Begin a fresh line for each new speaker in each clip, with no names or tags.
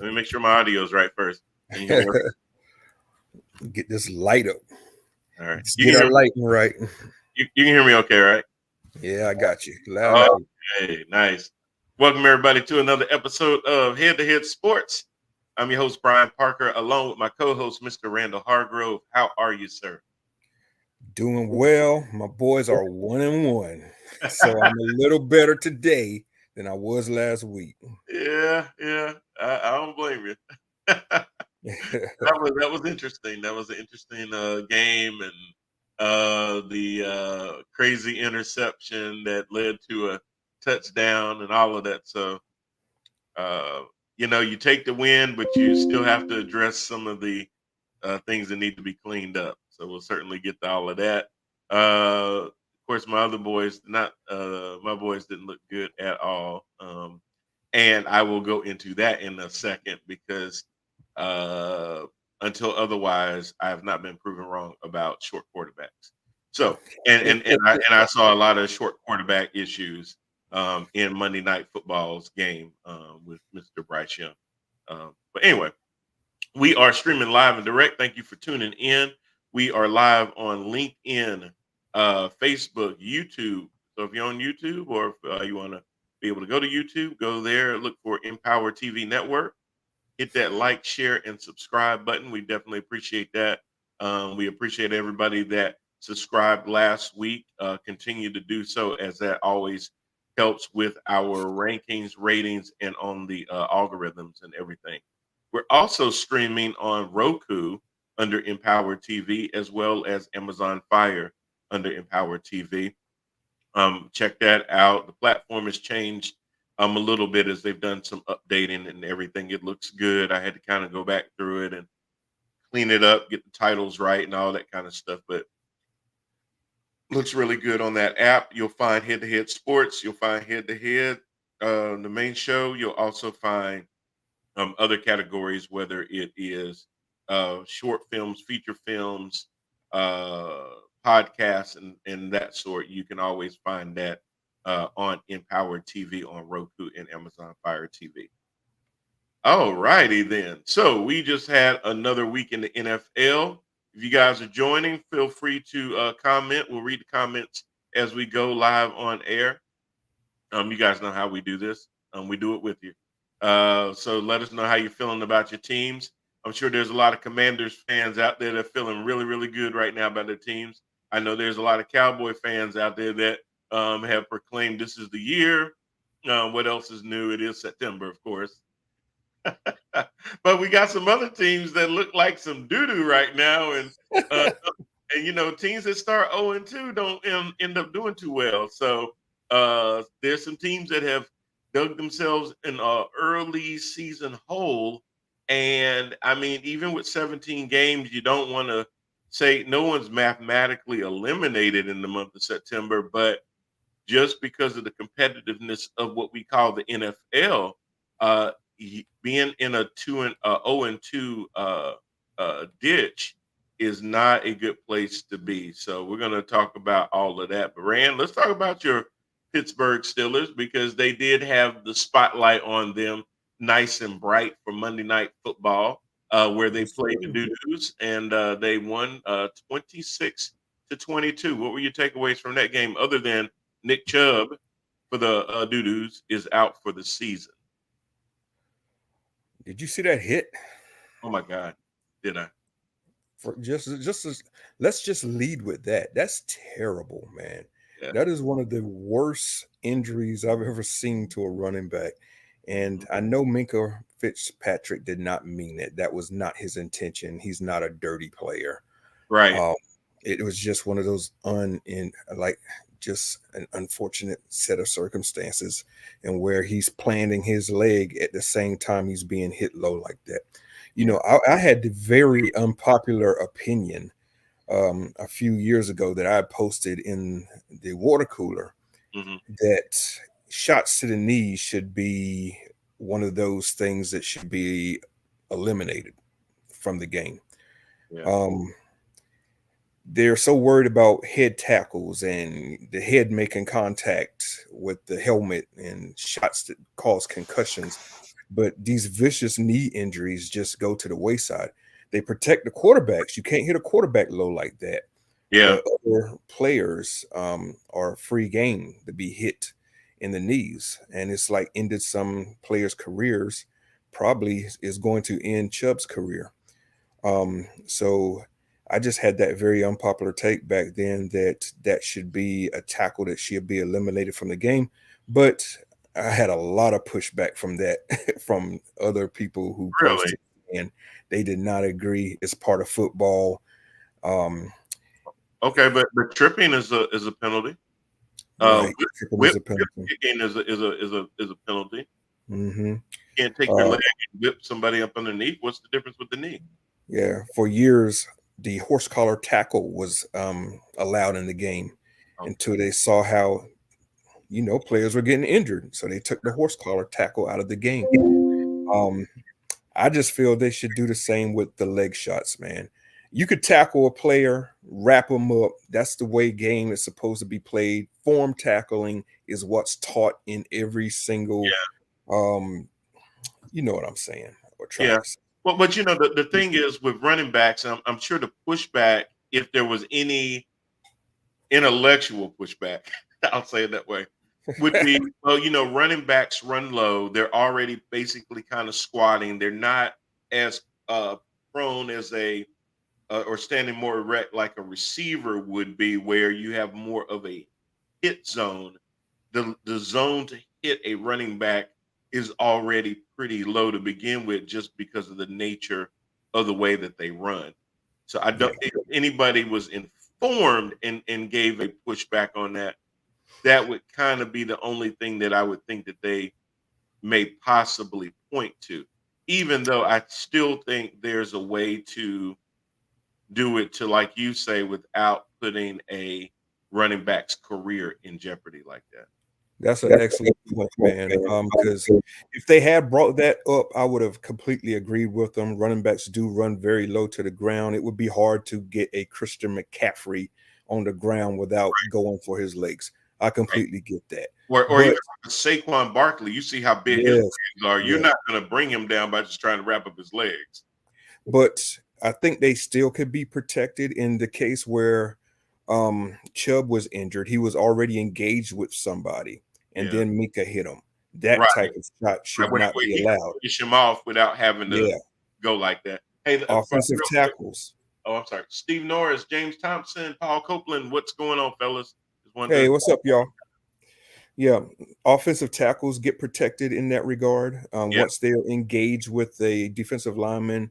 Let me make sure my audio is right first. Can you hear me?
Get this light up.
All right.
Let's
You
get
can
our
hear me.
lighting right.
You can hear me okay, right?
Yeah, I got you. Loud and clear.
Okay, nice. Welcome everybody to another episode of Head to Head Sports. I'm your host Brian Parker, along with my co-host Mr. Randall Hargrove. How are you, sir?
Doing well. My boys are 1-1. So I'm a little better today than I was last week.
Yeah. I don't blame you. That was interesting. That was an interesting game, and the crazy interception that led to a touchdown and all of that. So uh, you take the win, but you still have to address some of the things that need to be cleaned up. So we'll certainly get to all of that. Of course, my other boys, not my boys, didn't look good at all. And I will go into that in a second because uh, until otherwise, I have not been proven wrong about short quarterbacks. So, and I saw a lot of short quarterback issues in Monday Night Football's game with Mr. Bryce Young. But anyway, we are streaming live and direct. Thank you for tuning in. We are live on LinkedIn, Facebook, YouTube. So if you're on YouTube or if you want to be able to go to YouTube, go there, look for Empower TV Network. Hit that like, share, and subscribe button. We definitely appreciate that. We appreciate everybody that subscribed last week. Continue to do so, as that always helps with our rankings, ratings, and on the algorithms and everything. We're also streaming on Roku under Empower TV, as well as Amazon Fire under Empower TV. Check that out. The platform has changed a little bit as they've done some updating and everything. It looks good. I had to kind of go back through it and clean it up, get the titles right and all that kind of stuff. But looks really good on that app. You'll find Head to Head Sports. You'll find Head to Head, the main show. You'll also find other categories, whether it is short films, feature films, uh, podcasts, and that sort. You can always find that on Empower TV on Roku and Amazon Fire TV. All righty then. So we just had another week in the NFL. If you guys are joining, feel free to comment. We'll read the comments as we go live on air. You guys know how we do this. We do it with you. So let us know how you're feeling about your teams. I'm sure there's a lot of Commanders fans out there that are feeling really, really good right now about their teams. I know there's a lot of Cowboy fans out there that have proclaimed this is the year. What else is new? It is September, of course. But we got some other teams that look like some doo-doo right now. Uh, and teams that start 0-2 don't end up doing too well. So there's some teams that have dug themselves in an early season hole. And I mean, even with 17 games, you don't want to say no one's mathematically eliminated in the month of September, but just because of the competitiveness of what we call the NFL, being in a 0-2 ditch is not a good place to be. So we're going to talk about all of that. But Rand, let's talk about your Pittsburgh Steelers because they did have the spotlight on them nice and bright for Monday Night Football, where they played the Doo-Doos and they won 26-22. What were your takeaways from that game other than Nick Chubb for the Doo-Doos is out for the season?
Did you see that hit?
Oh my God, did I?
For let's just lead with that. That's terrible, man.
Yeah.
That is one of the worst injuries I've ever seen to a running back. And I know Minka Fitzpatrick did not mean it. That was not his intention. He's not a dirty player.
Right.
It was just one of those just an unfortunate set of circumstances, and where he's planting his leg at the same time he's being hit low like that. I had the very unpopular opinion a few years ago that I posted in the water cooler that shots to the knees should be one of those things that should be eliminated from the game.
Yeah.
They're so worried about head tackles and the head making contact with the helmet and shots that cause concussions. but these vicious knee injuries just go to the wayside. They protect the quarterbacks. You can't hit a quarterback low like that.
Yeah.
But other players are free game to be hit in the knees, and it's like ended some players' careers. Probably is going to end Chubb's career. So I just had that very unpopular take back then that should be a tackle that should be eliminated from the game. But I had a lot of pushback from that from other people who
Really?
posted, and they did not agree. It's part of football.
Okay, but tripping is a penalty.
Right,
Whip
a penalty.
kicking is a penalty.
Mm-hmm.
You can't take your leg and whip somebody up underneath. What's the difference with the knee?
Yeah, for years the horse collar tackle was allowed in the game until they saw how players were getting injured, so they took the horse collar tackle out of the game. I just feel they should do the same with the leg shots, man. You could tackle a player, wrap them up. That's the way game is supposed to be played. Form tackling is what's taught in every single you know what I'm saying, or trying to say.
Well, but the thing is with running backs, I'm sure the pushback, if there was any intellectual pushback, I'll say it that way, would be, well, running backs run low. They're already basically kind of squatting. They're not as prone as or standing more erect like a receiver would be, where you have more of a hit zone. The zone to hit a running back is already pretty low to begin with, just because of the nature of the way that they run. So I don't think if anybody was informed and gave a pushback on that, that would kind of be the only thing that I would think that they may possibly point to, even though I still think there's a way to do it, to, like you say, without putting a running back's career in jeopardy like that.
That's an excellent point, man. Because if they had brought that up, I would have completely agreed with them. Running backs do run very low to the ground. It would be hard to get a Christian McCaffrey on the ground without going for his legs. I completely get that.
Or even Saquon Barkley, you see how big his legs are. You're not going to bring him down by just trying to wrap up his legs.
But I think they still could be protected in the case where Chubb was injured. He was already engaged with somebody, and then Mika hit him. That type of shot should not be allowed.
Push him off without having to go like that. Hey,
offensive tackles.
Oh, I'm sorry. Steve Norris, James Thompson, Paul Copeland. What's going on, fellas?
Hey, what's up, y'all? Yeah, offensive tackles get protected in that regard. Once they're engaged with a defensive lineman,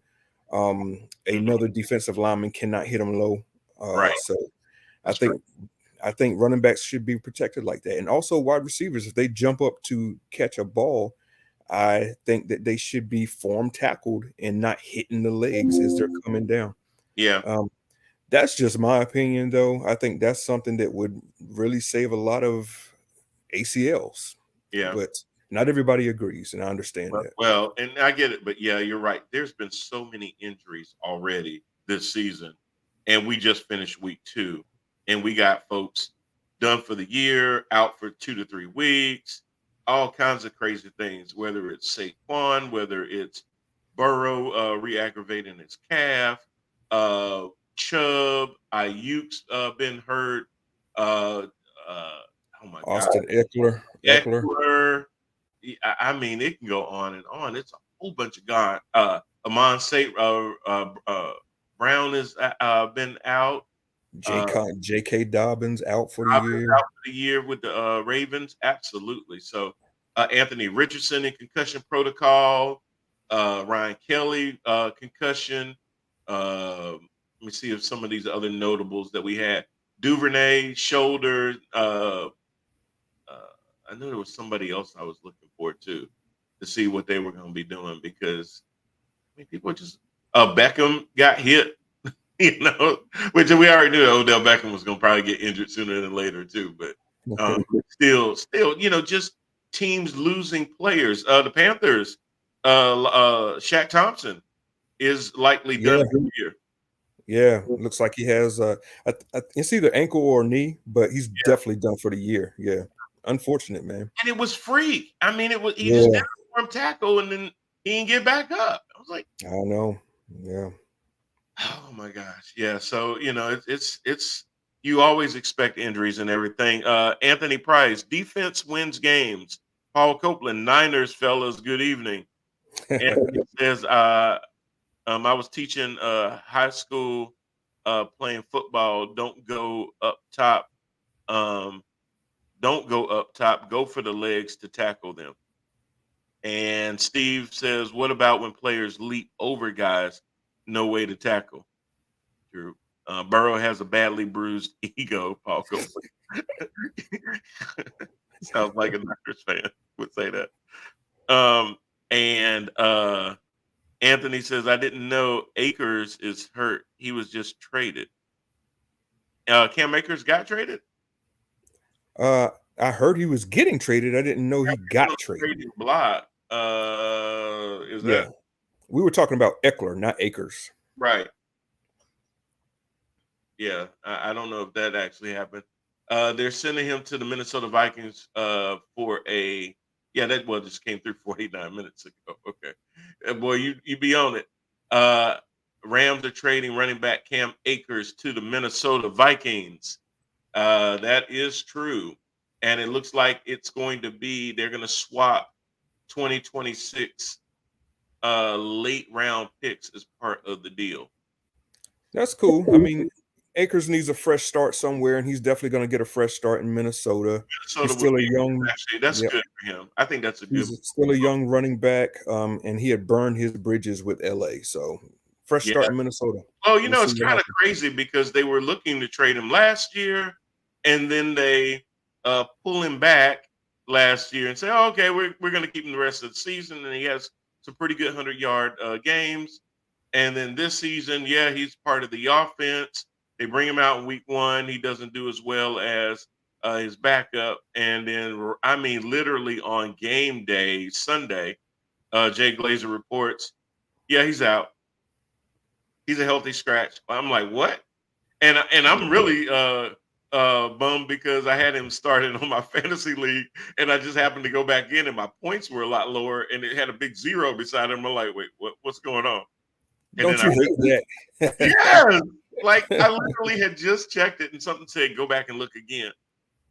another defensive lineman cannot hit them low. So I think running backs should be protected like that. And also wide receivers, if they jump up to catch a ball, I think that they should be form tackled and not hitting the legs as they're coming down. That's just my opinion, though. I think that's something that would really save a lot of ACLs. But not everybody agrees, and I understand that.
Well, and I get it, but yeah, you're right. There's been so many injuries already this season, and we just finished week 2, and we got folks done for the year, out for 2 to 3 weeks, all kinds of crazy things, whether it's Saquon, whether it's Burrow re-aggravating his calf, Chubb, Ayuk's been hurt. Oh my
Austin
God.
Eckler.
I mean, it can go on and on. It's a whole bunch of gone. Amon St. Brown has been out.
J.K. Dobbins out for the
year with the Ravens. Absolutely. So Anthony Richardson in concussion protocol. Ryan Kelly concussion. Let me see if some of these other notables that we had. Duvernay shoulder. I know there was somebody else I was looking for too, to see what they were going to be doing, because I mean, people just Beckham got hit, which we already knew Odell Beckham was going to probably get injured sooner than later too. But still, just teams losing players. The Panthers, Shaq Thompson is likely done for the year.
Yeah, looks like he has it's either ankle or knee, but he's definitely done for the year. Yeah. Unfortunate, man.
And it was free. I mean, he just did it arm tackle, and then he didn't get back up. I was like,
I know. Yeah.
oh my gosh, yeah. So it's you always expect injuries and everything. Anthony Price, defense wins games. Paul Copeland, Niners fellas, good evening. Anthony says, I was teaching high school playing football. Don't go up top. Um, don't go up top. Go for the legs to tackle them. And Steve says, what about when players leap over guys? No way to tackle. True. Burrow has a badly bruised ego, Paul Copeland. Sounds like a Niners fan would say that. And Anthony says, I didn't know Akers is hurt. He was just traded. Cam Akers got traded?
I heard he was getting traded. I didn't know he got traded.
Trading block. Is
Yeah.
that
We were talking about Eckler, not Akers.
right? Yeah, I don't know if that actually happened. They're sending him to the Minnesota Vikings for a that just came through 49 minutes ago. Okay, boy, you be on it. Rams are trading running back Cam Akers to the Minnesota Vikings. That is true, and it looks like it's going to be they're going to swap 2026 late round picks as part of the deal.
That's cool. I mean, Akers needs a fresh start somewhere, and he's definitely going to get a fresh start in Minnesota.
Minnesota
He's still a young.
actually that's
Yeah,
good for him. I think that's a good.
he's still a young running back, and he had burned his bridges with LA. So fresh
Yeah.
start in Minnesota.
Well,
We'll
it's
see what
kind of
happens.
crazy because they were looking to trade him last year, and then they pull him back last year and say, oh, okay, we're going to keep him the rest of the season, and he has some pretty good 100-yard games. And then this season, he's part of the offense. They bring him out in week 1. He doesn't do as well as his backup. And then, I mean, literally on game day, Sunday, Jay Glazer reports, he's out. He's a healthy scratch. I'm like, what? And I'm really bummed because I had him started on my fantasy league, and I just happened to go back in, and my points were a lot lower, and it had a big 0 beside him. I'm like, wait, what's going on? And
Don't you hate that?
yes, like I literally had just checked it, and something said go back and look again.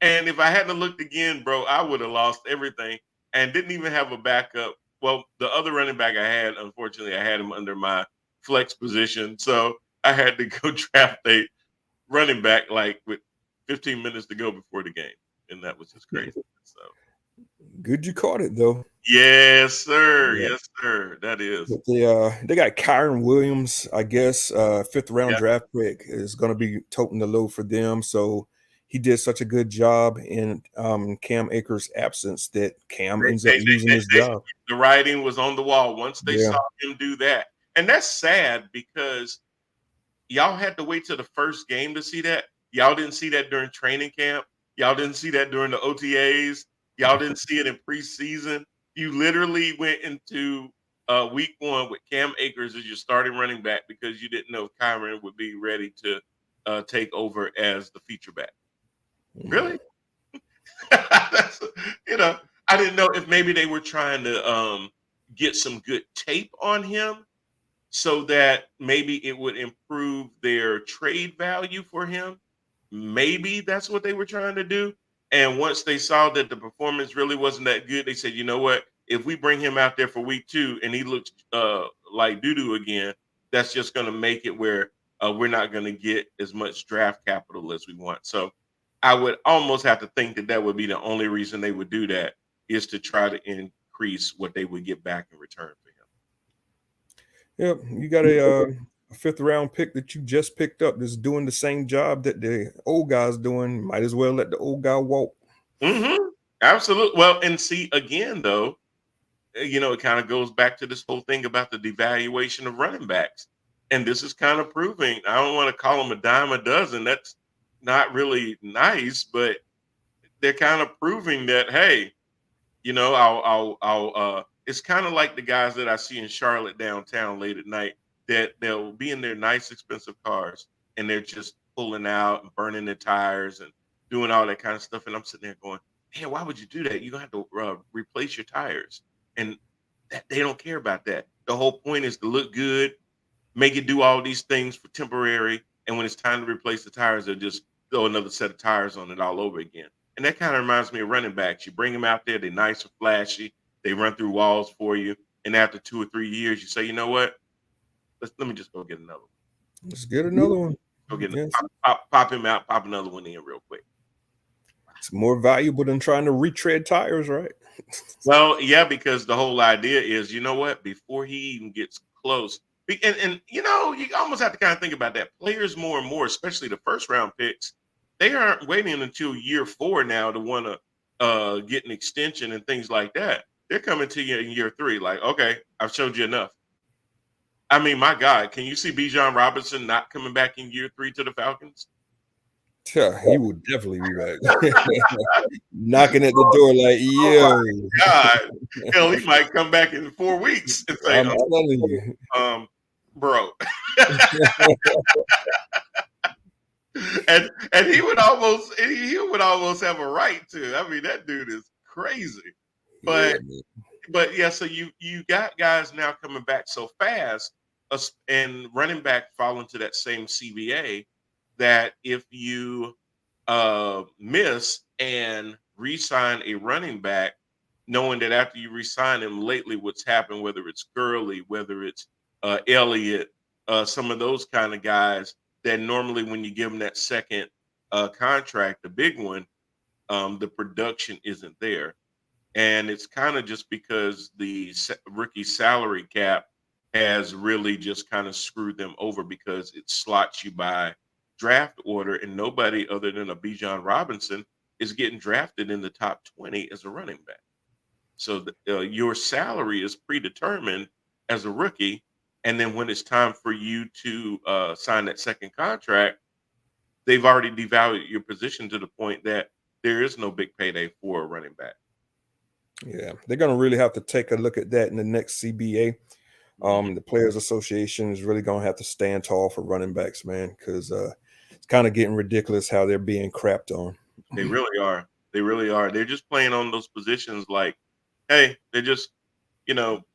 And if I hadn't looked again, bro, I would have lost everything and didn't even have a backup. Well, the other running back I had, unfortunately, I had him under my flex position, so I had to go draft a running back like with 15 minutes to go before the game, and that was just crazy. So
Good you caught it though.
yes, sir.
Yeah.
Yes, sir. That is.
But they got Kyron Williams, I guess, 5th round draft pick is going to be toting the load for them. So he did such a good job in Cam Akers' absence that Cam ends up losing his job.
The writing was on the wall once they saw him do that, and that's sad because y'all had to wait till the first game to see that. Y'all didn't see that during training camp. Y'all didn't see that during the OTAs. Y'all didn't see it in preseason. You literally went into week 1 with Cam Akers as your starting running back because you didn't know if Kyron would be ready to take over as the feature back. Really? That's, I didn't know if maybe they were trying to get some good tape on him so that maybe it would improve their trade value for him. Maybe that's what they were trying to do. And once they saw that the performance really wasn't that good, they said, you know what? If we bring him out there for week 2 and he looks like doo-doo again, that's just going to make it where we're not going to get as much draft capital as we want. So I would almost have to think that would be the only reason they would do that is to try to increase what they would get back in return for him.
Yep, you got a 5th round pick that you just picked up that's doing the same job that the old guy's doing. Might as well let the old guy walk.
Mm-hmm. Absolutely. Well, and see, again, though, it kind of goes back to this whole thing about the devaluation of running backs. And this is kind of proving, I don't want to call them a dime a dozen. That's not really nice, but they're kind of proving that, hey, it's kind of like the guys that I see in Charlotte downtown late at night that they'll be in their nice, expensive cars and they're just pulling out and burning their tires and doing all that kind of stuff. And I'm sitting there going, man, why would you do that? You're going to have to replace your tires. And They don't care about that. The whole point is to look good, make it do all these things for temporary, and when it's time to replace the tires, they'll just throw another set of tires on it all over again. And that kind of reminds me of running backs. You bring them out there, they're nice and flashy, they run through walls for you, and after 2 or 3 years, you say, you know what? Let me just go get another one.
Let's get another one.
Go get
Yes.
pop him out, pop another one in real quick.
It's more valuable than trying to retread tires, right?
Well, yeah, because the whole idea is, you know what? Before he even gets close, and you know, you almost have to kind of think about that. Players more and more, especially the first round picks, they aren't waiting until year 4 now to want to get an extension and things like that. They're coming to you in year 3, like, okay, I've showed you enough. I mean, my God, can you see Bijan Robinson not coming back in year 3 to the Falcons?
Yeah, he would definitely be back. Knocking at the door like, yo.
Oh my God, hell, he might come back in 4 weeks and say,
I'm telling you.
Bro. and he would almost have a right to. I mean, that dude is crazy. But
Yeah,
yeah, so you got guys now coming back so fast, and running back fall into that same CBA that if you miss and re-sign a running back, knowing that after you re-sign him, lately what's happened, whether it's Gurley, whether it's Elliott, some of those kind of guys that normally when you give them that second contract, the big one, the production isn't there. And it's kind of just because the rookie salary cap has really just kind of screwed them over because it slots you by draft order, and nobody other than a Bijan Robinson is getting drafted in the top 20 as a running back. So your salary is predetermined as a rookie, and then when it's time for you to sign that second contract, they've already devalued your position to the point that there is no big payday for a running back.
yeah. They're gonna really have to take a look at that in the next CBA. The Players Association is really gonna have to stand tall for running backs, man, because it's kind of getting ridiculous how they're being crapped on.
They really are. They really are. They're just playing on those positions like, hey, they're just,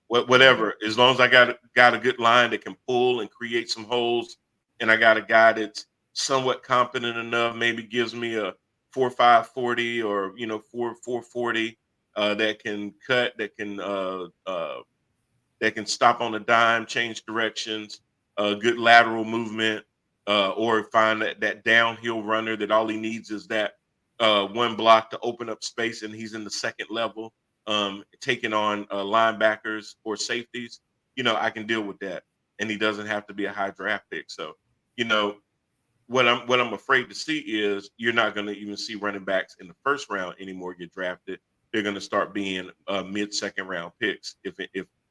whatever. As long as I got a good line that can pull and create some holes, and I got a guy that's somewhat competent enough, maybe gives me a 4.5 40 or 4.4 40 that can cut, that can stop on a dime, change directions, good lateral movement, or find that downhill runner that all he needs is that one block to open up space, and he's in the second level, taking on linebackers or safeties. I can deal with that, and he doesn't have to be a high draft pick. So, what I'm afraid to see is you're not going to even see running backs in the first round anymore get drafted. They're going to start being mid-second round picks, if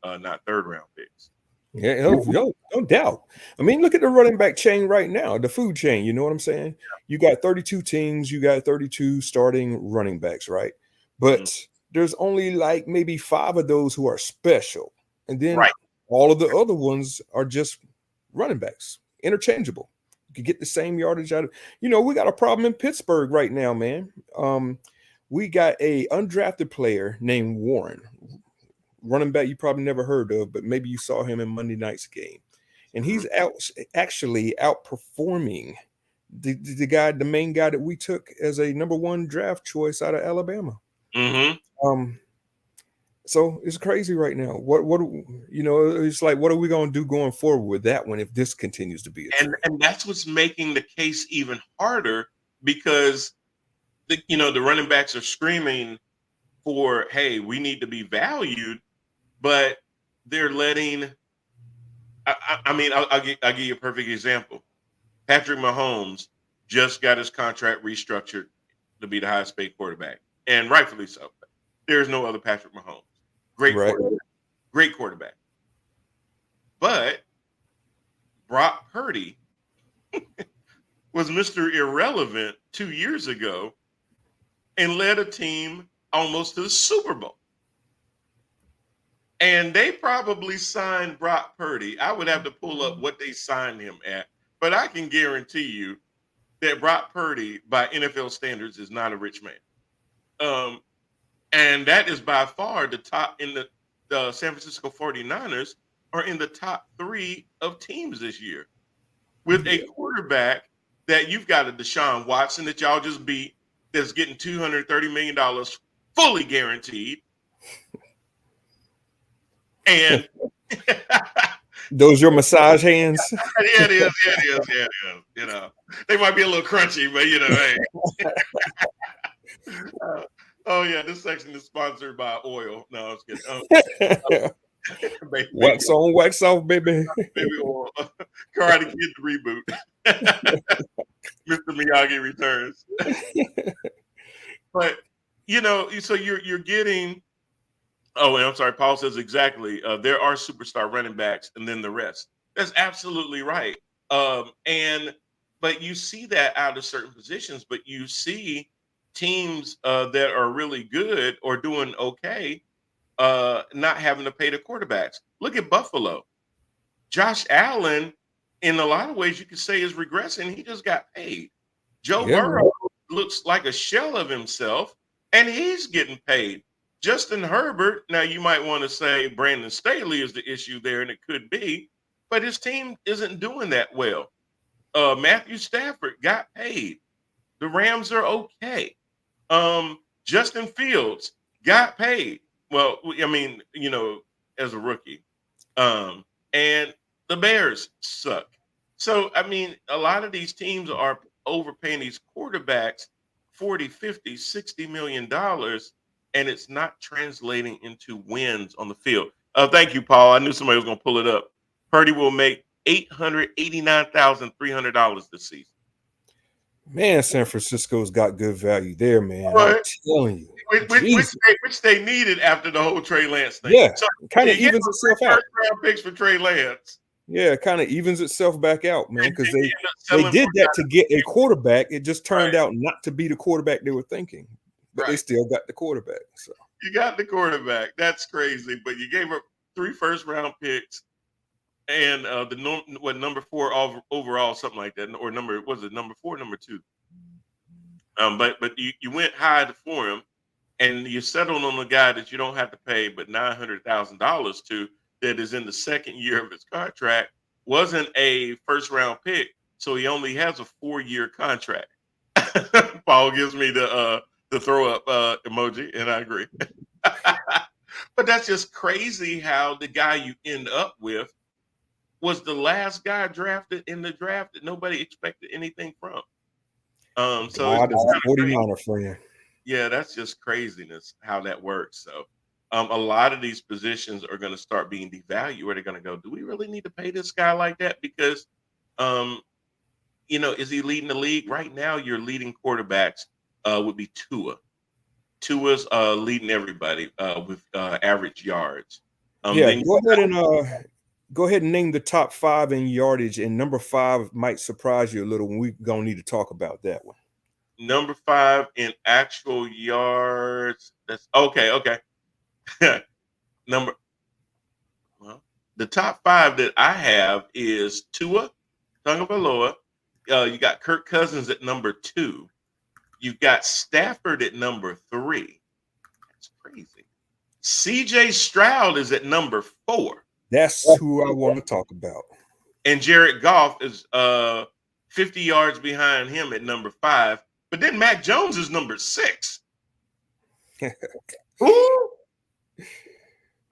not third round picks.
Yeah, no doubt. I mean, look at the running back chain right now, the food chain. You know what I'm saying? You got 32 teams, you got 32 starting running backs, right? But there's only like maybe 5 of those who are special. And then all of the other ones are just running backs, interchangeable. You can get the same yardage out of, we got a problem in Pittsburgh right now, man. We got a undrafted player named Warren, running back you probably never heard of, but maybe you saw him in Monday night's game. And he's actually outperforming the main guy that we took as a number 1 draft choice out of Alabama. So it's crazy right now. It's like, what are we going to do going forward with that one if this continues to be a trend?
And that's what's making the case even harder, because the running backs are screaming for, hey, we need to be valued, but they're letting. I'll give you a perfect example. Patrick Mahomes just got his contract restructured to be the highest paid quarterback, and rightfully so. There's no other Patrick Mahomes. Great quarterback. But Brock Purdy was Mr. Irrelevant 2 years ago and led a team almost to the Super Bowl. And they probably signed Brock Purdy. I would have to pull up what they signed him at, but I can guarantee you that Brock Purdy, by NFL standards, is not a rich man. And that is by far the top in the the San Francisco 49ers are in the top 3 of teams this year with a quarterback that you've got a Deshaun Watson that y'all just beat that's getting $230 million fully guaranteed. And
those your massage hands?
yeah, it is. You know, they might be a little crunchy, but hey. Oh yeah, this section is sponsored by oil. No, I was kidding.
Wax on, wax off, baby.
Baby oil. Karate Kid reboot. Mr. Miyagi returns. But so you're getting. Oh, and I'm sorry. Paul says exactly. There are superstar running backs, and then the rest. That's absolutely right. But you see that out of certain positions. But you see teams that are really good or doing okay, not having to pay the quarterbacks. Look at Buffalo. Josh Allen, in a lot of ways, you could say is regressing. He just got paid. Joe Burrow looks like a shell of himself, and he's getting paid. Justin Herbert, now you might want to say Brandon Staley is the issue there, and it could be, but his team isn't doing that well. Matthew Stafford got paid. The Rams are okay. Justin Fields got paid. Well, I mean, as a rookie. And the Bears suck. So, I mean, a lot of these teams are overpaying these quarterbacks 40, 50, 60 million dollars, and it's not translating into wins on the field. Thank you, Paul. I knew somebody was going to pull it up. Purdy will make $889,300 this season.
Man, San Francisco's got good value there, man. I'm telling you.
Which they needed after the whole Trey Lance thing.
Yeah, so kind of evens itself out.
First-round picks for Trey Lance.
Yeah, it kind of evens itself back out, man, because they did that to get a quarterback. It just turned out not to be the quarterback they were thinking, but they still got the quarterback. So
you got the quarterback. That's crazy, but you gave up 3 first-round picks and number 4 overall, something like that, or number 4, number 2. But you went high for him, and you settled on a guy that you don't have to pay but $900,000 to, that is in the second year of his contract, wasn't a first-round pick, so he only has a 4-year contract. Paul gives me the throw-up emoji, and I agree. But that's just crazy how the guy you end up with was the last guy drafted in the draft that nobody expected anything from. So
God is a 49er friend.
Yeah, that's just craziness how that works. So a lot of these positions are going to start being devalued, where they're going to go, do we really need to pay this guy like that? Because, is he leading the league? Right now, your leading quarterbacks would be Tua. Tua's leading everybody with average yards.
Go ahead and name the top 5 in yardage, and number 5 might surprise you a little when we're going to need to talk about that one.
Number 5 in actual yards. That's okay. The top 5 that I have is Tua Tagovailoa. You got Kirk Cousins at number 2. You've got Stafford at number 3. That's crazy. CJ Stroud is at number 4.
That's who I want to talk about.
And Jared Goff is 50 yards behind him at number 5. But then Mac Jones is number 6. Ooh.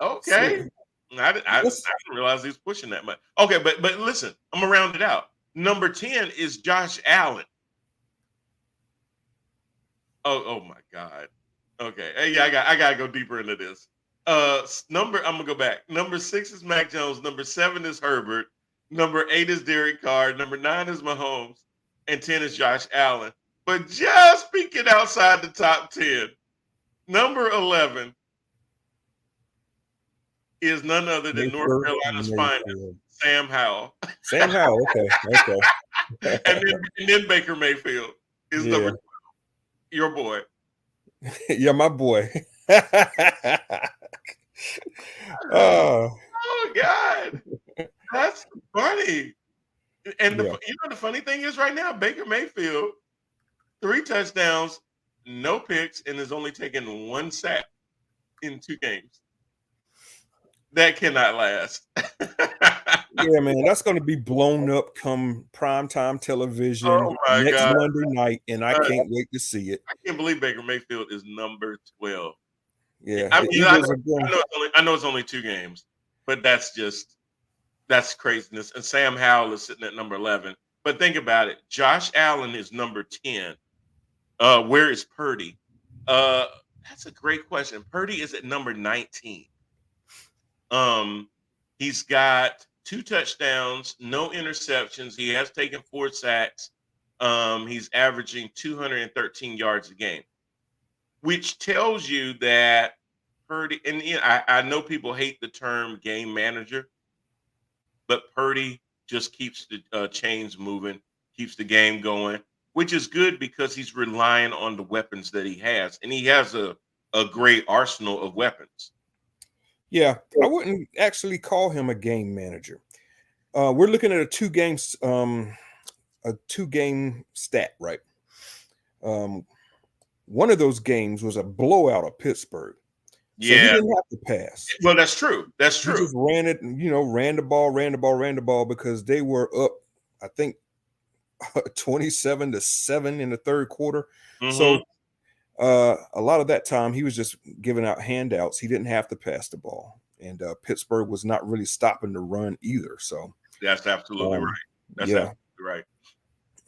Okay. I didn't realize he was pushing that much. Okay, but listen, I'm going to round it out. Number 10 is Josh Allen. Oh my God. Okay. Hey, I gotta go deeper into this. I'm gonna go back. Number 6 is Mac Jones. Number 7 is Herbert. Number 8 is Derek Carr. Number 9 is Mahomes, and 10 is Josh Allen. But just peeking outside the top 10, number 11 is none other than North Carolina's finest, Sam Howell.
Sam Howell. Okay.
and then Baker Mayfield is number 12. Your boy.
Yeah, my boy.
Oh God, that's funny. And the funny thing is, right now, Baker Mayfield, 3 touchdowns, no picks, and has only taken 1 sack in 2 games. That cannot last.
Yeah, man, that's going to be blown up come primetime television
Oh my
next
God.
Monday night, and I
I
can't wait to see it.
can't believe Baker Mayfield is number 12.
Yeah,
I
the
mean,
Eagles are going.
I know it's only 2 games, but that's craziness. And Sam Howell is sitting at number 11. But think about it. Josh Allen is number 10. Where is Purdy? Uh, that's a great question. Purdy is at number 19. Um, he's got 2 touchdowns, no interceptions. He has taken 4 sacks. He's averaging 213 yards a game, which tells you that Purdy, and I know people hate the term game manager, but Purdy just keeps the chains moving, keeps the game going, which is good because he's relying on the weapons that he has, and he has a great arsenal of weapons.
Yeah, I wouldn't actually call him a game manager. We're looking at a 2 game stat, right? One of those games was a blowout of Pittsburgh, so he
Yeah,
didn't have to pass.
well, that's true. That's
He
true.
just ran it, ran the ball because they were up, I think, 27-7 in the third quarter.
Hmm.
So a lot of that time he was just giving out handouts. He didn't have to pass the ball, and Pittsburgh was not really stopping the run either. So
That's absolutely right. That's
yeah,
absolutely right.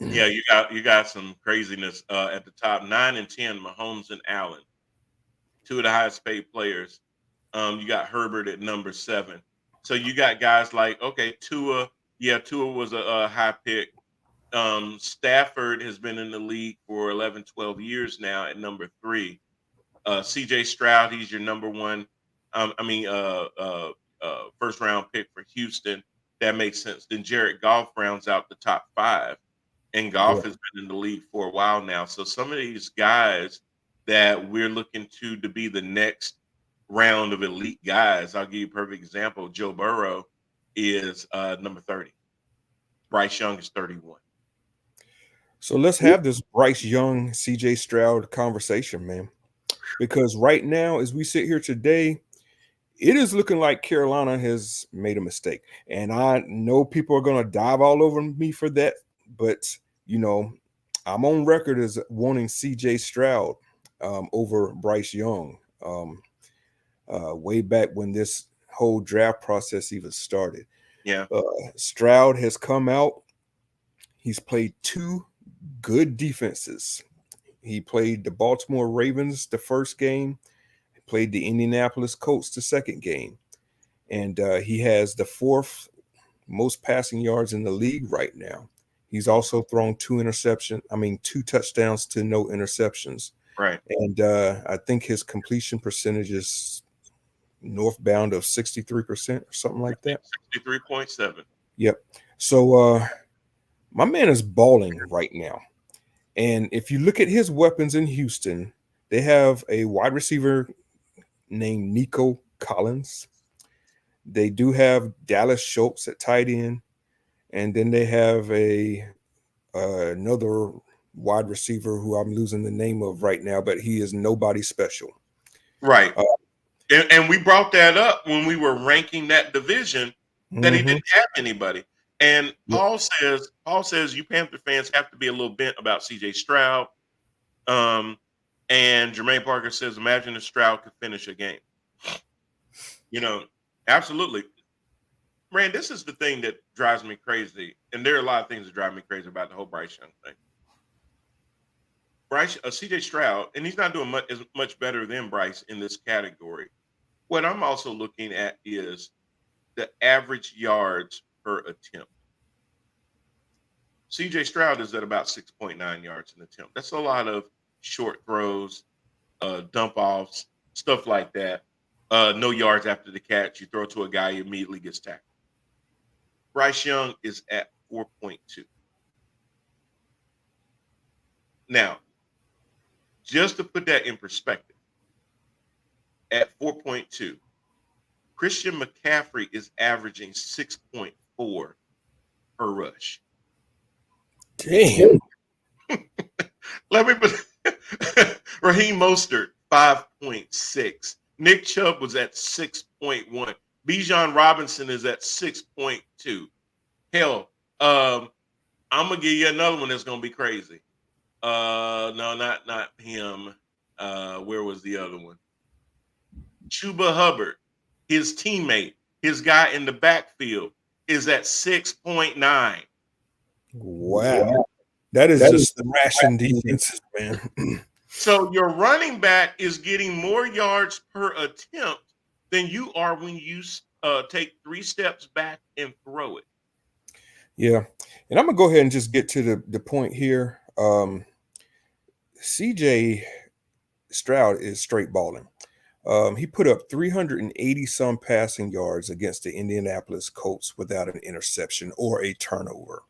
Yeah, you got some craziness at the top. 9 and 10, Mahomes and Allen, two of the highest paid players. You got Herbert at number 7. So you got guys like, okay, Tua. Yeah, Tua was a high pick. Stafford has been in the league for 11, 12 years now at number 3. CJ Stroud, he's your number one. First round pick for Houston. That makes sense. Then Jared Goff rounds out the top 5, and
yeah.
Goff has been in the league for a while now. So some of these guys that we're looking to be the next round of elite guys. I'll give you a perfect example. Joe Burrow is number 30. Bryce Young is 31.
So let's have this Bryce Young, CJ Stroud conversation, man. Because right now, as we sit here today, it is looking like Carolina has made a mistake. And I know people are going to dive all over me for that. But, I'm on record as wanting CJ Stroud over Bryce Young way back when this whole draft process even started.
Yeah.
Stroud has come out. He's played 2 good defenses. He played the Baltimore Ravens the first game, played the Indianapolis Colts the second game, and he has the 4th most passing yards in the league right now. He's also thrown 2 touchdowns to no interceptions.
Right.
And I think his completion percentage is northbound of 63% or something like that.
63.7.
Yep. So my man is balling right now. And if you look at his weapons in Houston, they have a wide receiver named Nico Collins. They do have Dallas Schultz at tight end. And then they have another wide receiver who I'm losing the name of right now, but he is nobody special.
Right. And we brought that up when we were ranking that division, that he didn't have anybody. And Paul says you Panther fans have to be a little bent about CJ Stroud. And Jermaine Parker says, imagine if Stroud could finish a game. Absolutely. Man, this is the thing that drives me crazy. And there are a lot of things that drive me crazy about the whole Bryce Young thing. CJ Stroud, and he's not doing much better than Bryce in this category. What I'm also looking at is the average yards per attempt. CJ Stroud is at about 6.9 yards an attempt. That's a lot of short throws, dump offs, stuff like that. No yards after the catch. You throw it to a guy, he immediately gets tackled. Bryce Young is at 4.2. Now, just to put that in perspective, at 4.2, Christian McCaffrey is averaging 6.4 per rush.
Damn.
Let me put Raheem Mostert, 5.6. Nick Chubb was at 6.1. Bijan Robinson is at 6.2. Hell, I'm gonna give you another one that's gonna be crazy. No, not him. Where was the other one? Chuba Hubbard, his teammate, his guy in the backfield, is at 6.9.
Wow. That is just the ration defenses, man.
So your running back is getting more yards per attempt than you are when you take 3 steps back and throw it.
Yeah. And I'm going to go ahead and just get to the point here. CJ Stroud is straight balling. He put up 380 some passing yards against the Indianapolis Colts without an interception or a turnover.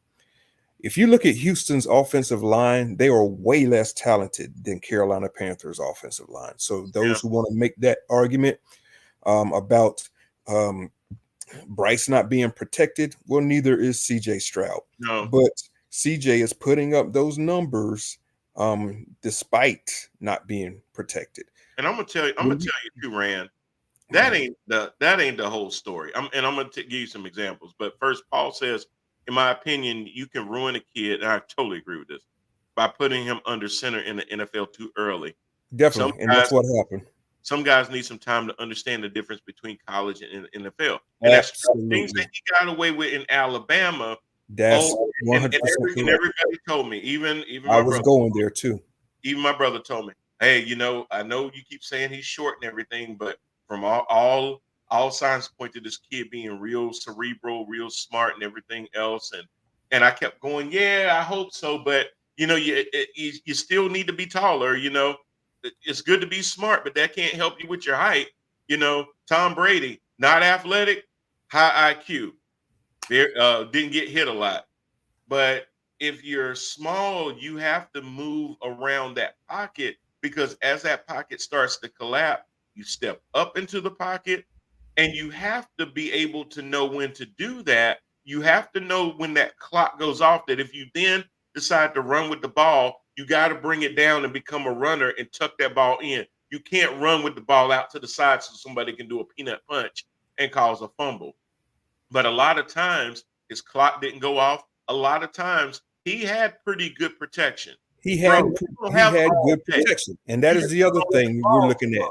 If you look at Houston's offensive line, they are way less talented than Carolina Panthers' offensive line. So those who want to make that argument about Bryce not being protected, well, neither is CJ Stroud.
No.
But CJ is putting up those numbers despite not being protected.
And I'm gonna tell you too, Rand. That ain't the whole story. I'm gonna give you some examples. But first, Paul says, in my opinion, you can ruin a kid, and I totally agree with this, by putting him under center in the NFL too early.
Definitely, and that's what happened.
Some guys need some time to understand the difference between college and NFL. And that's things that he got away with in Alabama.
That's 100%.
And everybody told me, even
I was going there too.
Even my brother told me, hey, I know you keep saying he's short and everything, but from all signs point to this kid being real cerebral, real smart, and everything else. And I kept going, yeah, I hope so, but you still need to be taller. It's good to be smart, but that can't help you with your height. Tom Brady, not athletic, high IQ, didn't get hit a lot, but if you're small, you have to move around that pocket, because as that pocket starts to collapse, you step up into the pocket, and you have to be able to know when to do that. You have to know when that clock goes off, that if you then decide to run with the ball, you got to bring it down and become a runner and tuck that ball in. You can't run with the ball out to the side so somebody can do a peanut punch and cause a fumble. But a lot of times his clock didn't go off. A lot of times he had pretty good protection.
He had good protection. And that is the other thing we're looking at.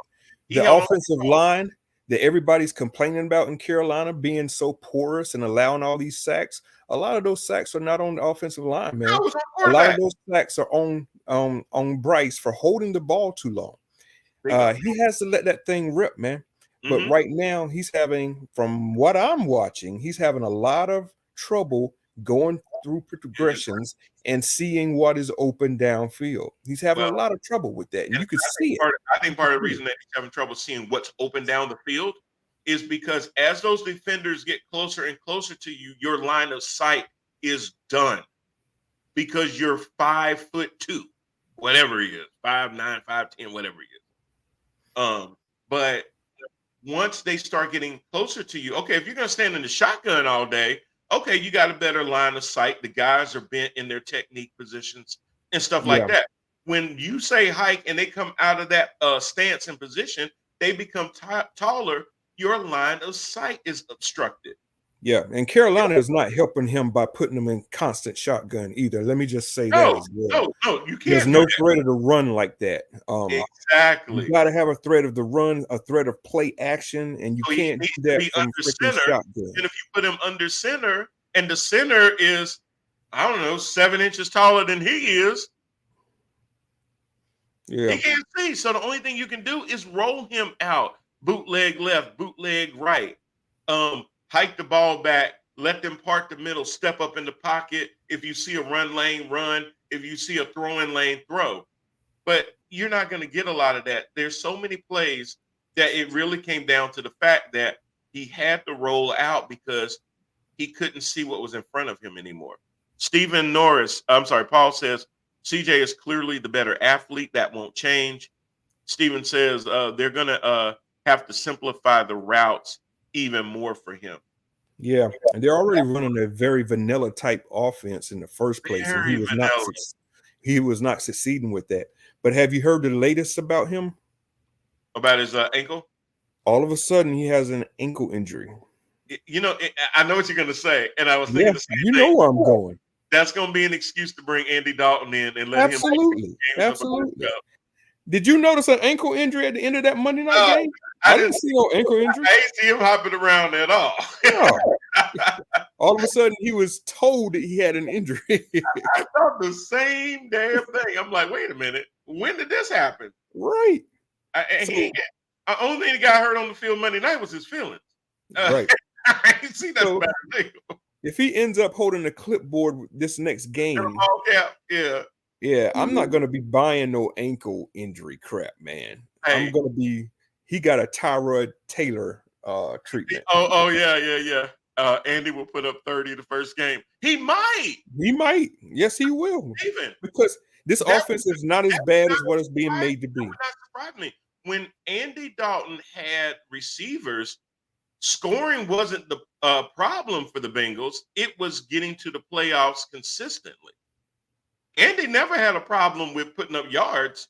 The offensive line that everybody's complaining about in Carolina being so porous and allowing all these sacks. A lot of those sacks are not on the offensive line, man. A lot of those sacks are on Bryce for holding the ball too long. He has to let that thing rip, man. But right now he's having, from what I'm watching, he's having a lot of trouble going through progressions and seeing what is open downfield. He's having a lot of trouble with that. And you can see it.
I think part of the reason that he's having trouble seeing what's open down the field is because as those defenders get closer and closer to you, your line of sight is done, because you're 5'2", whatever he is, 5'9", 5'10", whatever he is. But once they start getting closer to you, okay, if you're going to stand in the shotgun all day, okay, you got a better line of sight. The guys are bent in their technique positions and stuff like that. When you say hike and they come out of that stance and position, they become taller. Your line of sight is obstructed.
Yeah, and Carolina is not helping him by putting him in constant shotgun either. Let me just say that as well.
No, you can't.
There's no threat of the run like that.
Exactly.
You got to have a threat of the run, a threat of play action, and you can't do that from freaking shotgun.
And if you put him under center, and the center is, I don't know, 7 inches taller than he is, he can't see. So the only thing you can do is roll him out, bootleg left, bootleg right. Hike the ball back, let them part the middle, step up in the pocket. If you see a run lane, run. If you see a throwing lane, throw. But you're not going to get a lot of that. There's so many plays that it really came down to the fact that he had to roll out because he couldn't see what was in front of him anymore. Paul says, CJ is clearly the better athlete. That won't change. Steven says they're going to have to simplify the routes even more for him.
Yeah, and they're already running a very vanilla type offense in the first place, and he was not succeeding with that. But have you heard the latest about him?
About his ankle?
All of a sudden, he has an ankle injury.
You know, I know what you're going to say, and I was thinking
Yeah,
the same
you
thing.
know where I'm going.
That's going to be an excuse to bring Andy Dalton in and let him
Absolutely,
games of the
absolutely.
World Cup.
Did you notice an ankle injury at the end of that Monday night game?
I
I didn't see no ankle injury.
I ain't see him hopping around at all.
No. All of a sudden, he was told that he had an injury.
I thought the same damn thing. I'm like, wait a minute, when did this happen?
Right.
The only thing he got hurt on the field Monday night was his feelings.
Right.
I ain't see that
So,
bad thing.
if he ends up holding a clipboard this next game,
Yeah.
I'm not going to be buying no ankle injury crap, man.
Hey.
I'm going to be. He got a Tyrod Taylor treatment.
Oh yeah. Andy will put up 30 the first game. He might.
Yes, he will.
Even
because this offense is not as bad as what it's being made to be.
That would not surprise me. When Andy Dalton had receivers, scoring wasn't the problem for the Bengals. It was getting to the playoffs consistently. Andy never had a problem with putting up yards.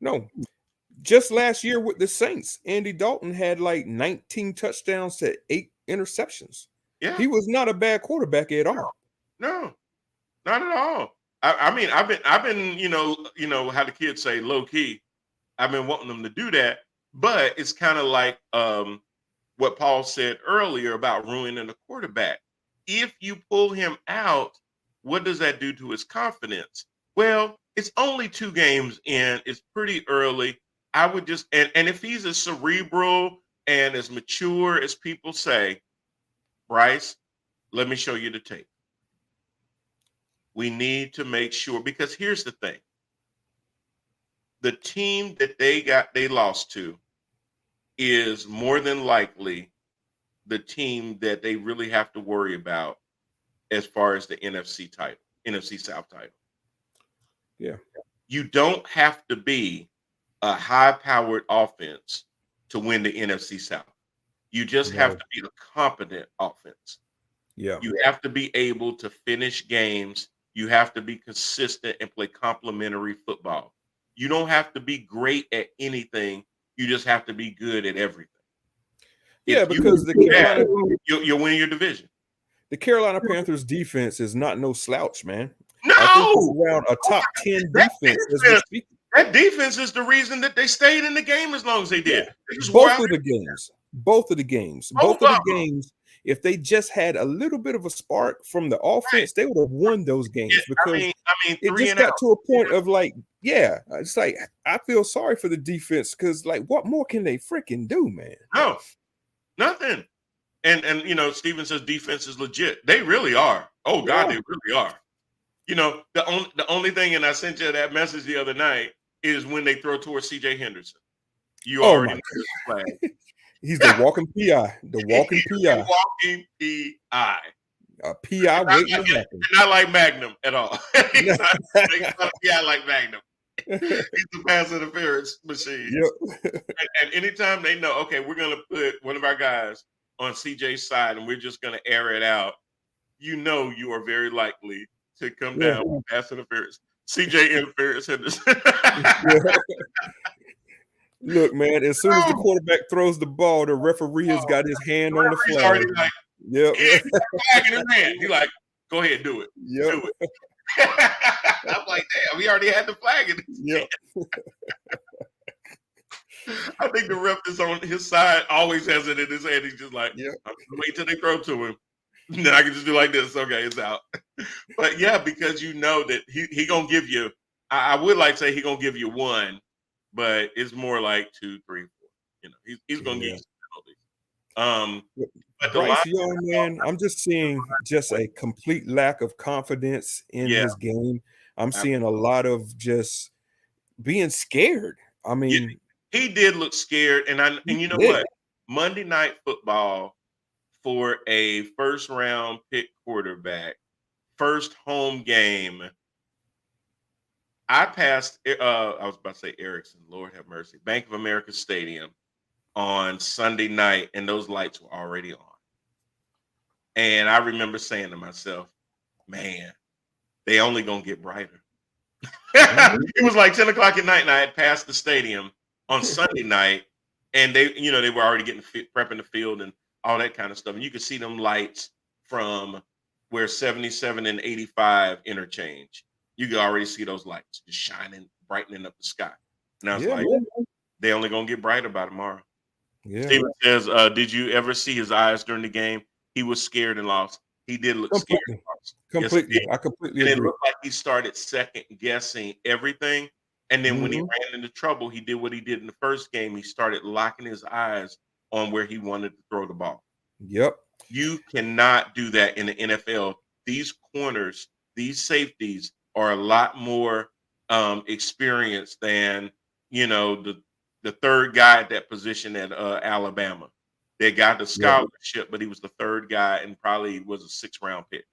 No. Just last year with the Saints, Andy Dalton had like 19 touchdowns to 8 interceptions.
Yeah.
He was not a bad quarterback at all.
No, not at all. I mean, I've been, you know how the kids say low key. I've been wanting them to do that, but it's kind of like what Paul said earlier about ruining a quarterback. If you pull him out, what does that do to his confidence? Well, it's only 2 games in. It's pretty early. I would just and if he's as cerebral and as mature as people say, Bryce, let me show you the tape. We need to make sure, because here's the thing. The team that they lost to is more than likely the team that they really have to worry about as far as the NFC South title.
Yeah.
You don't have to be a high-powered offense to win the NFC South. You just have to be a competent offense.
Yeah.
You have to be able to finish games. You have to be consistent and play complementary football. You don't have to be great at anything. You just have to be good at everything.
Yeah, because
you're winning your division.
The Carolina Panthers defense is not no slouch, man.
No,
I think it's around a top 10 defense as we speak.
That defense is the reason that they stayed in the game as long as they did.
Both of the games. If they just had a little bit of a spark from the offense, they would have won those games. Because
I mean,
it just got to a point of like, it's like I feel sorry for the defense because like, what more can they freaking do, man?
No, nothing. And you know, Steven says defense is legit. They really are. Oh God, they really are. You know, the only thing, and I sent you that message the other night, is when they throw towards CJ Henderson. You already know the flag.
He's the walking PI. The walking PI.
Walking PI.
A PI waiting to happen.
Not like Magnum at all. He's not a PI like Magnum. He's the pass interference machine.
Yep.
And anytime they know, okay, we're going to put one of our guys on CJ's side and we're just going to air it out, you know you are very likely to come down with pass interference. CJ interference Henderson.
Look, man, as soon as the quarterback throws the ball, the referee has got his hand on the flag.
He's already like, flag in his hand. He's like, go ahead, do it.
Yep.
Do it. I'm like, damn, we already had the flag in his hand. I think the ref is on his side, always has it in his hand. He's just like, I'm gonna wait till they throw to him. Then I can just do like this. Okay, it's out. But yeah, because you know that he gonna give you, I would like to say he gonna give you 1, but it's more like 2, 3, 4. You know, he's gonna give you some penalties. But
Bryce Young, man, I'm just seeing just a complete lack of confidence in his game. I'm seeing a lot of just being scared. I mean,
he did look scared, and you know what? Monday Night Football for a first-round pick quarterback, first home game. I passed. I was about to say Ericsson. Lord have mercy. Bank of America Stadium on Sunday night, and those lights were already on. And I remember saying to myself, "Man, they only gonna get brighter." It was like 10 o'clock at night, and I had passed the stadium on Sunday night, and they were already getting prepping the field and all that kind of stuff. And you could see them lights from where 77 and 85 interchange. You could already see those lights just shining, brightening up the sky. And I was
Yeah,
like,
man.
they only gonna get brighter by tomorrow.
Yeah.
Steven says, did you ever see his eyes during the game? He was scared and lost. He did look scared and
Completely.
lost.
Completely.
Yes,
I completely
and it
agree.
looked like he started second guessing everything. And then when he
Mhm.
ran into trouble, he did what he did in the first game. He started locking his eyes on where he wanted to throw the ball.
Yep.
You cannot do that in the NFL. These corners, these safeties are a lot more experienced than the third guy at that position at Alabama. They got the
Yeah.
scholarship, but he was the third guy and probably was a 6th-round pick.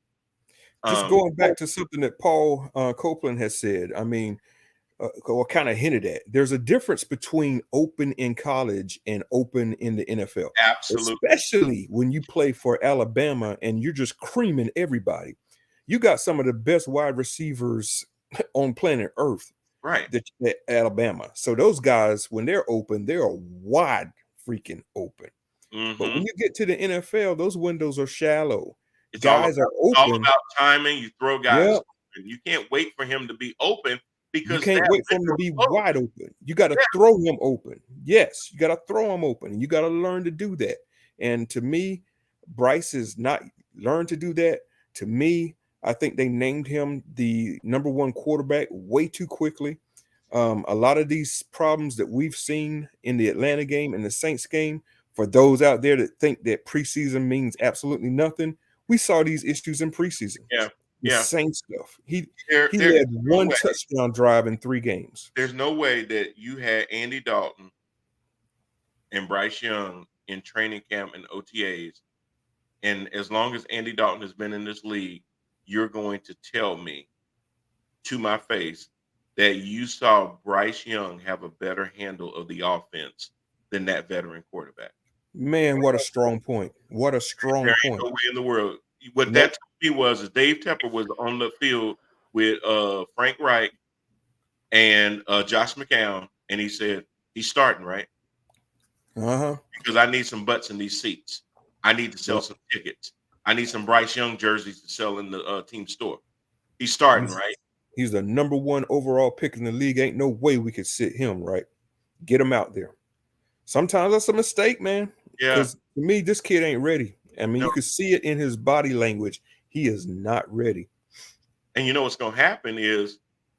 Just going back to something that Paul Copeland has said, I mean, or kind of hinted at, there's a difference between open in college and open in the NFL,
Absolutely.
especially when you play for Alabama and you're just creaming everybody. You got some of the best wide receivers on planet Earth
Right.
at Alabama. So those guys, when they're open, they're wide freaking open. But when
Mhm.
you get to the NFL, those windows are shallow.
It's
Guys are
all
open.
about timing. You throw guys
Yeah.
open. You can't wait for him to be open
You
because
can't
that
wait for him to
window's
be
closed.
wide open. You got to
Yeah.
throw him open. Yes, you got to throw him open. And you got to learn to do that. And to me, Bryce has not learned to do that. To me, I think they named him the number one quarterback way too quickly. A lot of these problems that we've seen in the Atlanta game and the Saints game, for those out there that think that preseason means absolutely nothing, we saw these issues in preseason.
Yeah.
The
Yeah.
same stuff. He
There's
led
no
one
way.
touchdown drive in 3 games.
There's no way that you had Andy Dalton and Bryce Young in training camp and OTAs, and as long as Andy Dalton has been in this league, you're going to tell me to my face that you saw Bryce Young have a better handle of the offense than that veteran quarterback.
Man, what a strong point. What a strong
There ain't
point.
no way in the world. What
Nope.
that told me was is Dave Tepper was on the field with Frank Reich and Josh McCown, and he said, he's starting, right?
Uh-huh.
Because I need some butts in these seats. I need to sell
Yep.
some tickets. I need some Bryce Young jerseys to sell in the team store. He's starting, right?
He's the number 1 overall pick in the league. Ain't no way we could sit him, right? Get him out there. Sometimes that's a mistake, man.
Yeah.
Because to me, this kid ain't ready. I mean,
No.
you could see it in his body language. He is not ready.
And you know what's going to happen is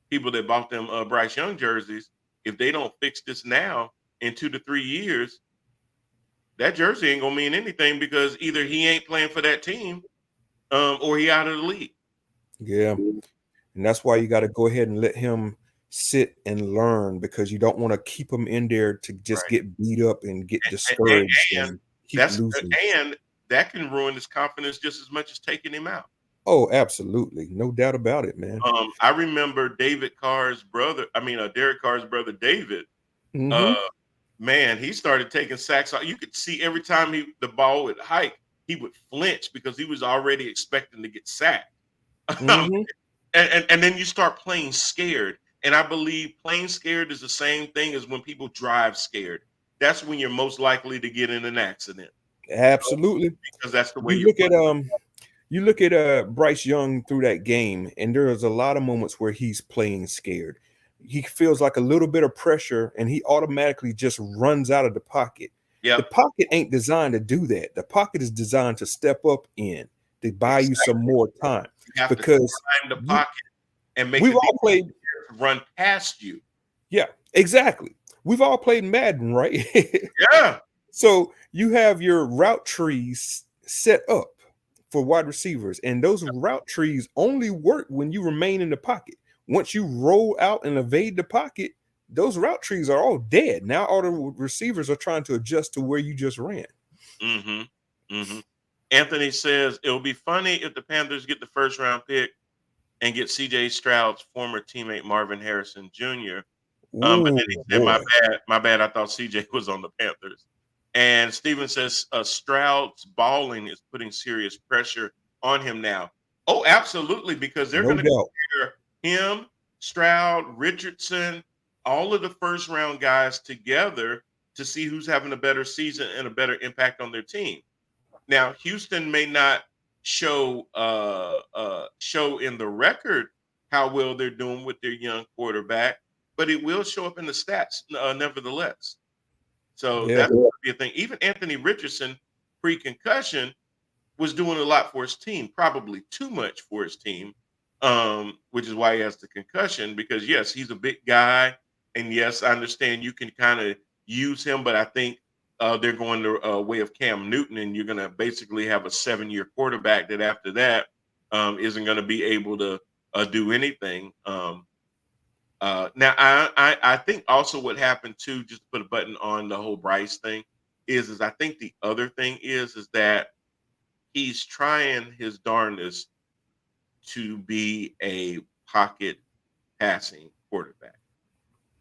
people that bought them Bryce Young jerseys, if they don't fix this now, in 2 to 3 years, that jersey ain't going to mean anything because either he ain't playing for that team or he out of the league.
Yeah. And that's why you got to go ahead and let him sit and learn, because you don't want to keep him in there to just
Right.
get beat up and get discouraged and keep losing.
And that can ruin his confidence just as much as taking him out.
Oh, absolutely. No doubt about it, man.
I remember Derek Carr's brother, David.
Mhm.
Man, he started taking sacks. You could see every time the ball would hike, he would flinch because he was already expecting to get sacked.
Mhm.
And then you start playing scared. And I believe playing scared is the same thing as when people drive scared. That's when you're most likely to get in an accident.
Absolutely.
Because that's the way
You look at Bryce Young through that game, and there's a lot of moments where he's playing scared. He feels like a little bit of pressure, and he automatically just runs out of the pocket.
Yep.
The pocket ain't designed to do that. The pocket is designed to step up in, to buy you some more time.
You have
because
to time the pocket and make
we've all played
run past you.
Yeah, exactly. We've all played Madden, right?
Yeah.
So you have your route trees set up for wide receivers, and those route trees only work when you remain in the pocket. Once you roll out and evade the pocket, those route trees are all dead. Now all the receivers are trying to adjust to where you just ran.
Mm-hmm. Mm-hmm. Anthony says it'll be funny if the Panthers get the 1st-round pick and get C.J. Stroud's former teammate Marvin Harrison Jr. But then he said, my bad. I thought C.J. was on the Panthers. And Steven says Stroud's balling is putting serious pressure on him now. Oh, absolutely, because they're going to compare him, Stroud, Richardson, all of the 1st-round guys together to see who's having a better season and a better impact on their team. Now, Houston may not show in the record how well they're doing with their young quarterback, but it will show up in the stats nevertheless. So
Yeah.
that's gonna be a thing. Even Anthony Richardson, pre-concussion, was doing a lot for his team, probably too much for his team, which is why he has the concussion. Because yes, he's a big guy, and yes, I understand you can kind of use him, but I think they're going the way of Cam Newton, and you're going to basically have a 7-year quarterback that after that isn't going to be able to do anything. Now, I think also what happened too, just to put a button on the whole Bryce thing, is I think the other thing is that he's trying his darndest to be a pocket passing quarterback.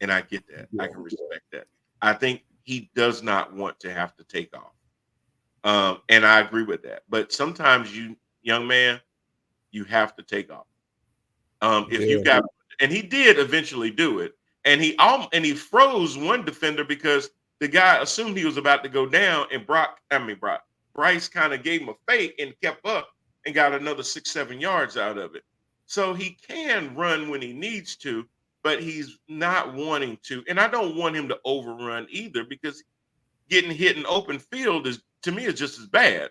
And I get that. I can respect that. I think he does not want to have to take off. And I agree with that. But sometimes young man, you have to take off. If you got, and he did eventually do it. And he froze one defender because the guy assumed he was about to go down, and Bryce kind of gave him a fake and kept up and got another 6-7 yards out of it. So he can run when he needs to, but he's not wanting to. And I don't want him to overrun either, because getting hit in open field is just as bad.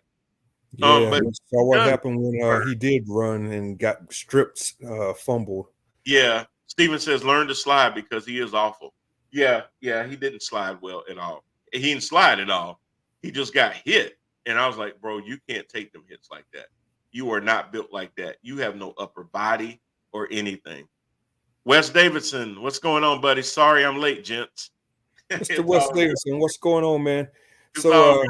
Yeah, but saw what happened when he did run and got stripped, fumbled.
Yeah, Steven says learn to slide because he is awful. Yeah, he didn't slide well at all. He didn't slide at all. He just got hit. And I was like, bro, you can't take them hits like that. You are not built like that. You have no upper body or anything. Wes Davidson, what's going on, buddy? Sorry I'm late, gents.
Mr. Wes Davidson, what's going on, man? So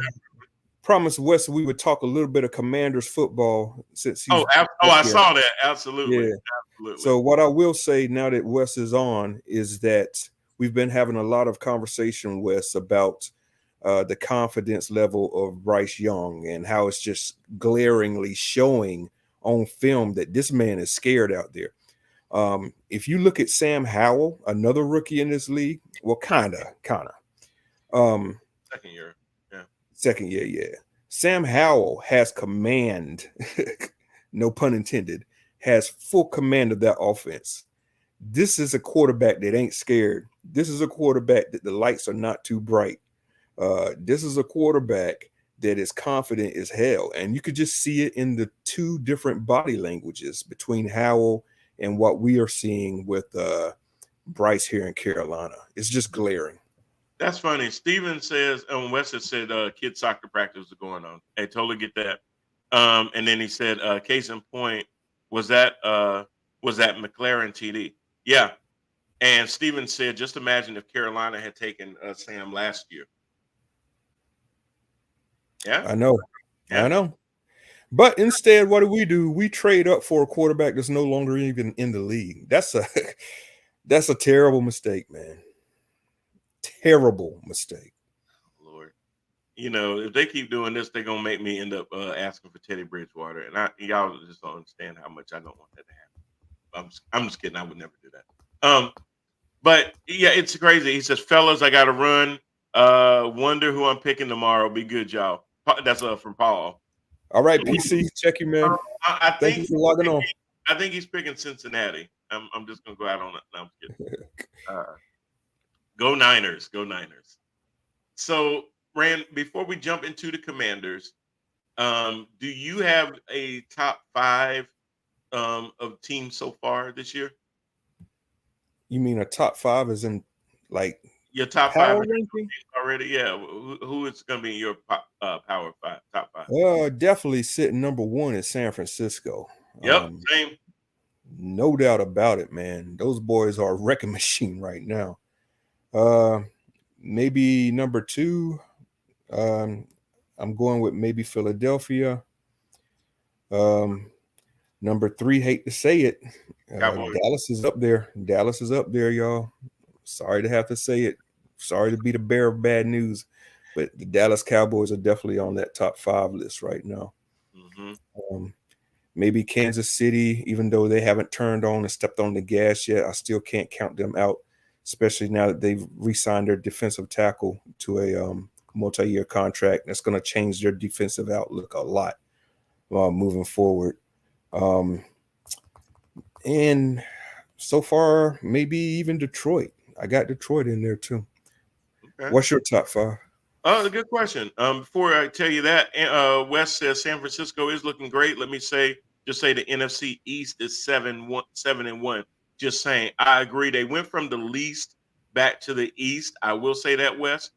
promised Wes we would talk a little bit of Commanders football since he's
I saw that. Absolutely.
Yeah. Absolutely. So what I will say now that Wes is on is that we've been having a lot of conversation, Wes, about the confidence level of Bryce Young and how it's just glaringly showing on film that this man is scared out there. If you look at Sam Howell, another rookie in this league, well, kind of. Second year, yeah. Sam Howell has command, no pun intended, has full command of that offense. This is a quarterback that ain't scared. This is a quarterback that the lights are not too bright. This is a quarterback that is confident as hell. And you could just see it in the two different body languages between Howell and what we are seeing with Bryce here in Carolina. It's just glaring.
That's funny. Steven says, and Wes has said kids soccer practice is going on. I totally get that. And then he said, case in point, was that McLaren TD? Yeah. And Steven said, just imagine if Carolina had taken Sam last year. Yeah.
I know. But instead, what do? We trade up for a quarterback that's no longer even in the league. That's a terrible mistake, man. Terrible mistake.
Lord, if they keep doing this, they're gonna make me end up asking for Teddy Bridgewater, and y'all just don't understand how much I don't want that to happen. I'm just kidding. I would never do that. But yeah, it's crazy. He says, "Fellas, I got to run. Wonder who I'm picking tomorrow. Be good, y'all." That's from Paul.
All right, PC, check you, man. Thank you for logging on.
I think he's picking Cincinnati. I'm just gonna go out on it. No, I'm kidding. Go Niners. Go Niners. So, Rand, before we jump into the Commanders, do you have a top 5 of teams so far this year?
You mean a top 5 as in like
your top 5 ranking already? Yeah. Who is going to be in your power 5, top 5?
Definitely sitting number 1 is San Francisco.
Yep, same.
No doubt about it, man. Those boys are a wrecking machine right now. Maybe number 2. I'm going with maybe Philadelphia. Number 3, hate to say it, Dallas is up there. Dallas is up there, y'all. Sorry to have to say it. Sorry to be the bearer of bad news, but the Dallas Cowboys are definitely on that top 5 list right now.
Mm-hmm.
Maybe Kansas City, even though they haven't turned on and stepped on the gas yet, I still can't count them out. especially now that they've re-signed their defensive tackle to a multi-year contract. That's going to change their defensive outlook a lot moving forward. And so far, maybe even Detroit. I got Detroit in there too.
Okay.
What's your top 5?
Oh, good question. Before I tell you that, Wes says San Francisco is looking great. Let me say the NFC East is 7-1. Just saying, I agree. They went from the least back to the East. I will say that, Wes.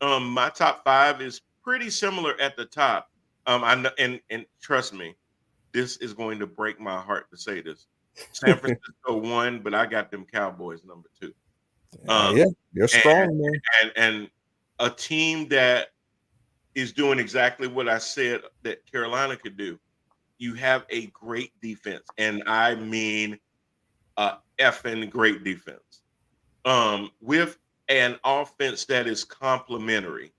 My top 5 is pretty similar at the top. I know, and trust me, this is going to break my heart to say this. San Francisco won, but I got them Cowboys number 2.
Yeah, they're strong, man.
And a team that is doing exactly what I said that Carolina could do. You have a great defense, and I mean effing great defense. With an offense that is complementary.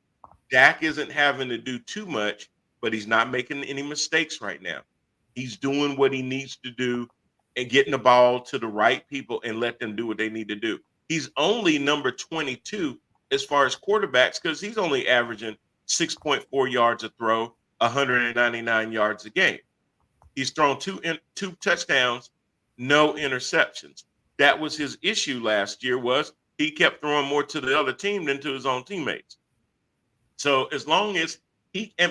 Dak isn't having to do too much, but he's not making any mistakes right now. He's doing what he needs to do and getting the ball to the right people and let them do what they need to do. He's only number 22 as far as quarterbacks because he's only averaging 6.4 yards a throw, 199 yards a game. He's thrown two touchdowns, no interceptions. That was his issue last year, was he kept throwing more to the other team than to his own teammates. So as long as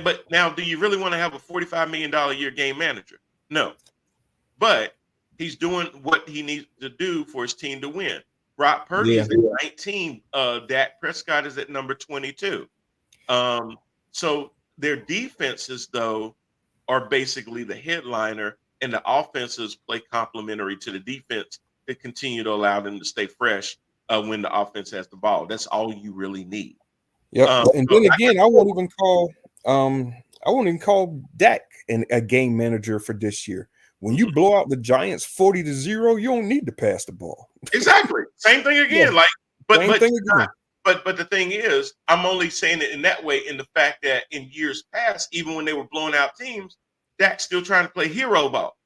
but now, do you really want to have a $45 million a year game manager? No. But he's doing what he needs to do for his team to win. Brock Purdy is at 19. Dak Prescott is at number 22. So their defenses, though, are basically the headliner, and the offenses play complementary to the defense to continue to allow them to stay fresh when the offense has the ball. That's all you really need.
Yep. And then again, I won't even call Dak a game manager for this year. When you blow out the Giants 40-0, you don't need to pass the ball.
Exactly. Same thing again.
Yeah.
But the thing is, I'm only saying it in that way, in the fact that in years past, even when they were blowing out teams, Dak's still trying to play hero ball.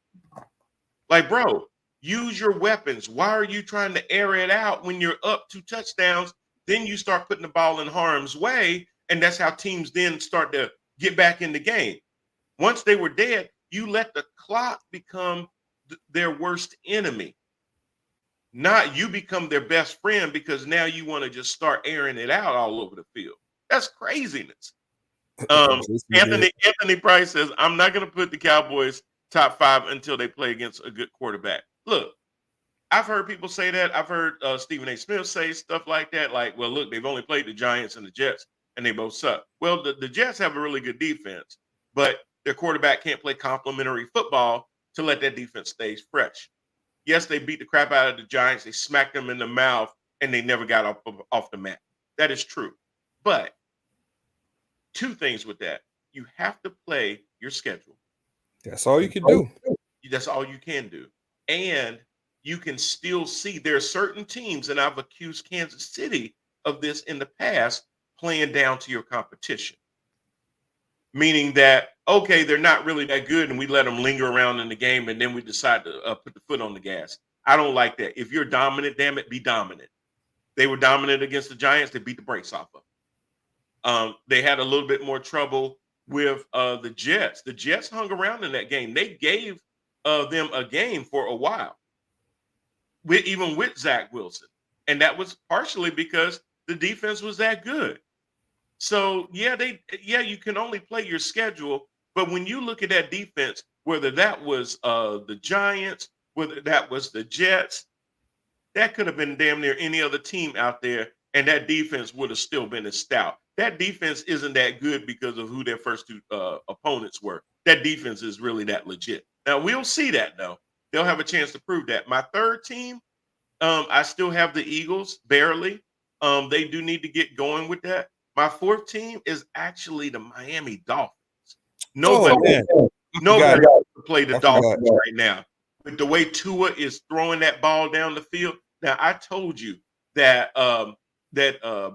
Like, bro, use your weapons. Why are you trying to air it out when you're up 2 touchdowns? Then you start putting the ball in harm's way, and that's how teams then start to get back in the game. Once they were dead, you let the clock become their worst enemy. Not you become their best friend because now you want to just start airing it out all over the field. That's craziness. Anthony Price says, I'm not going to put the Cowboys top 5 until they play against a good quarterback. Look, I've heard people say that. I've heard Stephen A. Smith say stuff like that. Like, well, look, they've only played the Giants and the Jets, and they both suck. Well, the Jets have a really good defense, but their quarterback can't play complementary football to let that defense stay fresh. Yes, they beat the crap out of the Giants. They smacked them in the mouth, and they never got off the mat. That is true. But 2 things with that. You have to play your schedule.
That's all you can do.
That's all you can do. And you can still see there are certain teams, and I've accused Kansas City of this in the past, playing down to your competition. Meaning that, okay, they're not really that good, and we let them linger around in the game, and then we decide to put the foot on the gas. I don't like that. If you're dominant, damn it, be dominant. They were dominant against the Giants. They beat the brakes off of them. They had a little bit more trouble with the Jets. The Jets hung around in that game. They gave them a game for a while, even with Zach Wilson. And that was partially because the defense was that good. So, you can only play your schedule. But when you look at that defense, whether that was the Giants, whether that was the Jets, that could have been damn near any other team out there, and that defense would have still been as stout. That defense isn't that good because of who their first 2 opponents were. That defense is really that legit. Now, we'll see that, though. They'll have a chance to prove that. My 3rd team, I still have the Eagles, barely. They do need to get going with that. My 4th team is actually the Miami Dolphins. Nobody can play the Dolphins right now. With the way Tua is throwing that ball down the field. Now, I told you that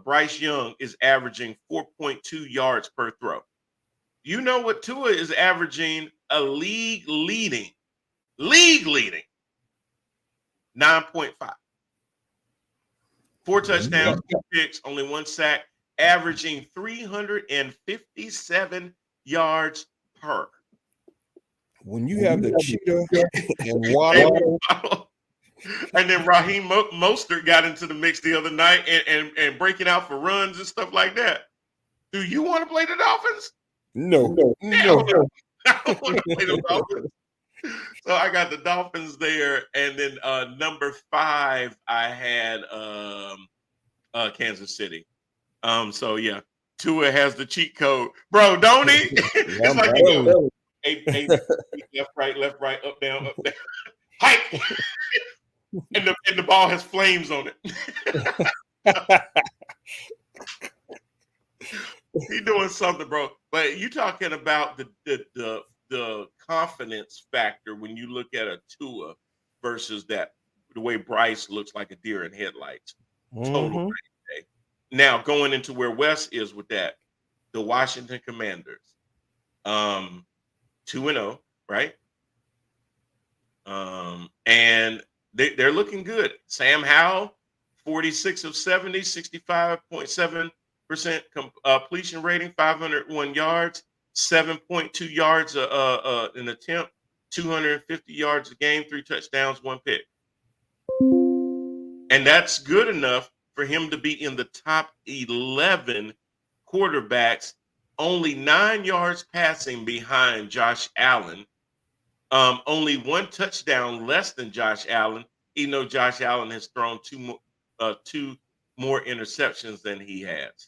Bryce Young is averaging 4.2 yards per throw. You know what Tua is averaging? A league leading 9.5. 4 touchdowns, 2 picks, only 1 sack, averaging 357 yards per.
When you have the cheetah and Waddle,
and then Raheem Mostert got into the mix the other night and breaking out for runs and stuff like that. Do you want to play the Dolphins?
no.
I don't want to play the Dolphins. So I got the Dolphins there, and then number 5 I had Kansas City. So yeah, Tua has the cheat code, bro. Don't he? It's like you know, left, right, up, down, hike, and the ball has flames on it. He doing something, bro. But you talking about the confidence factor when you look at a Tua versus the way Bryce looks like a deer in headlights. Total. Now going into where Wes is with that, the Washington Commanders, 2-0, right? And they're looking good. Sam Howell, 46 of 70, 65.7% completion rating, 501 yards, 7.2 yards an attempt, 250 yards a game, 3 touchdowns, 1 pick. And that's good enough for him to be in the top 11 quarterbacks, only 9 yards passing behind Josh Allen. Only 1 touchdown less than Josh Allen, even though Josh Allen has thrown 2 more interceptions than he has.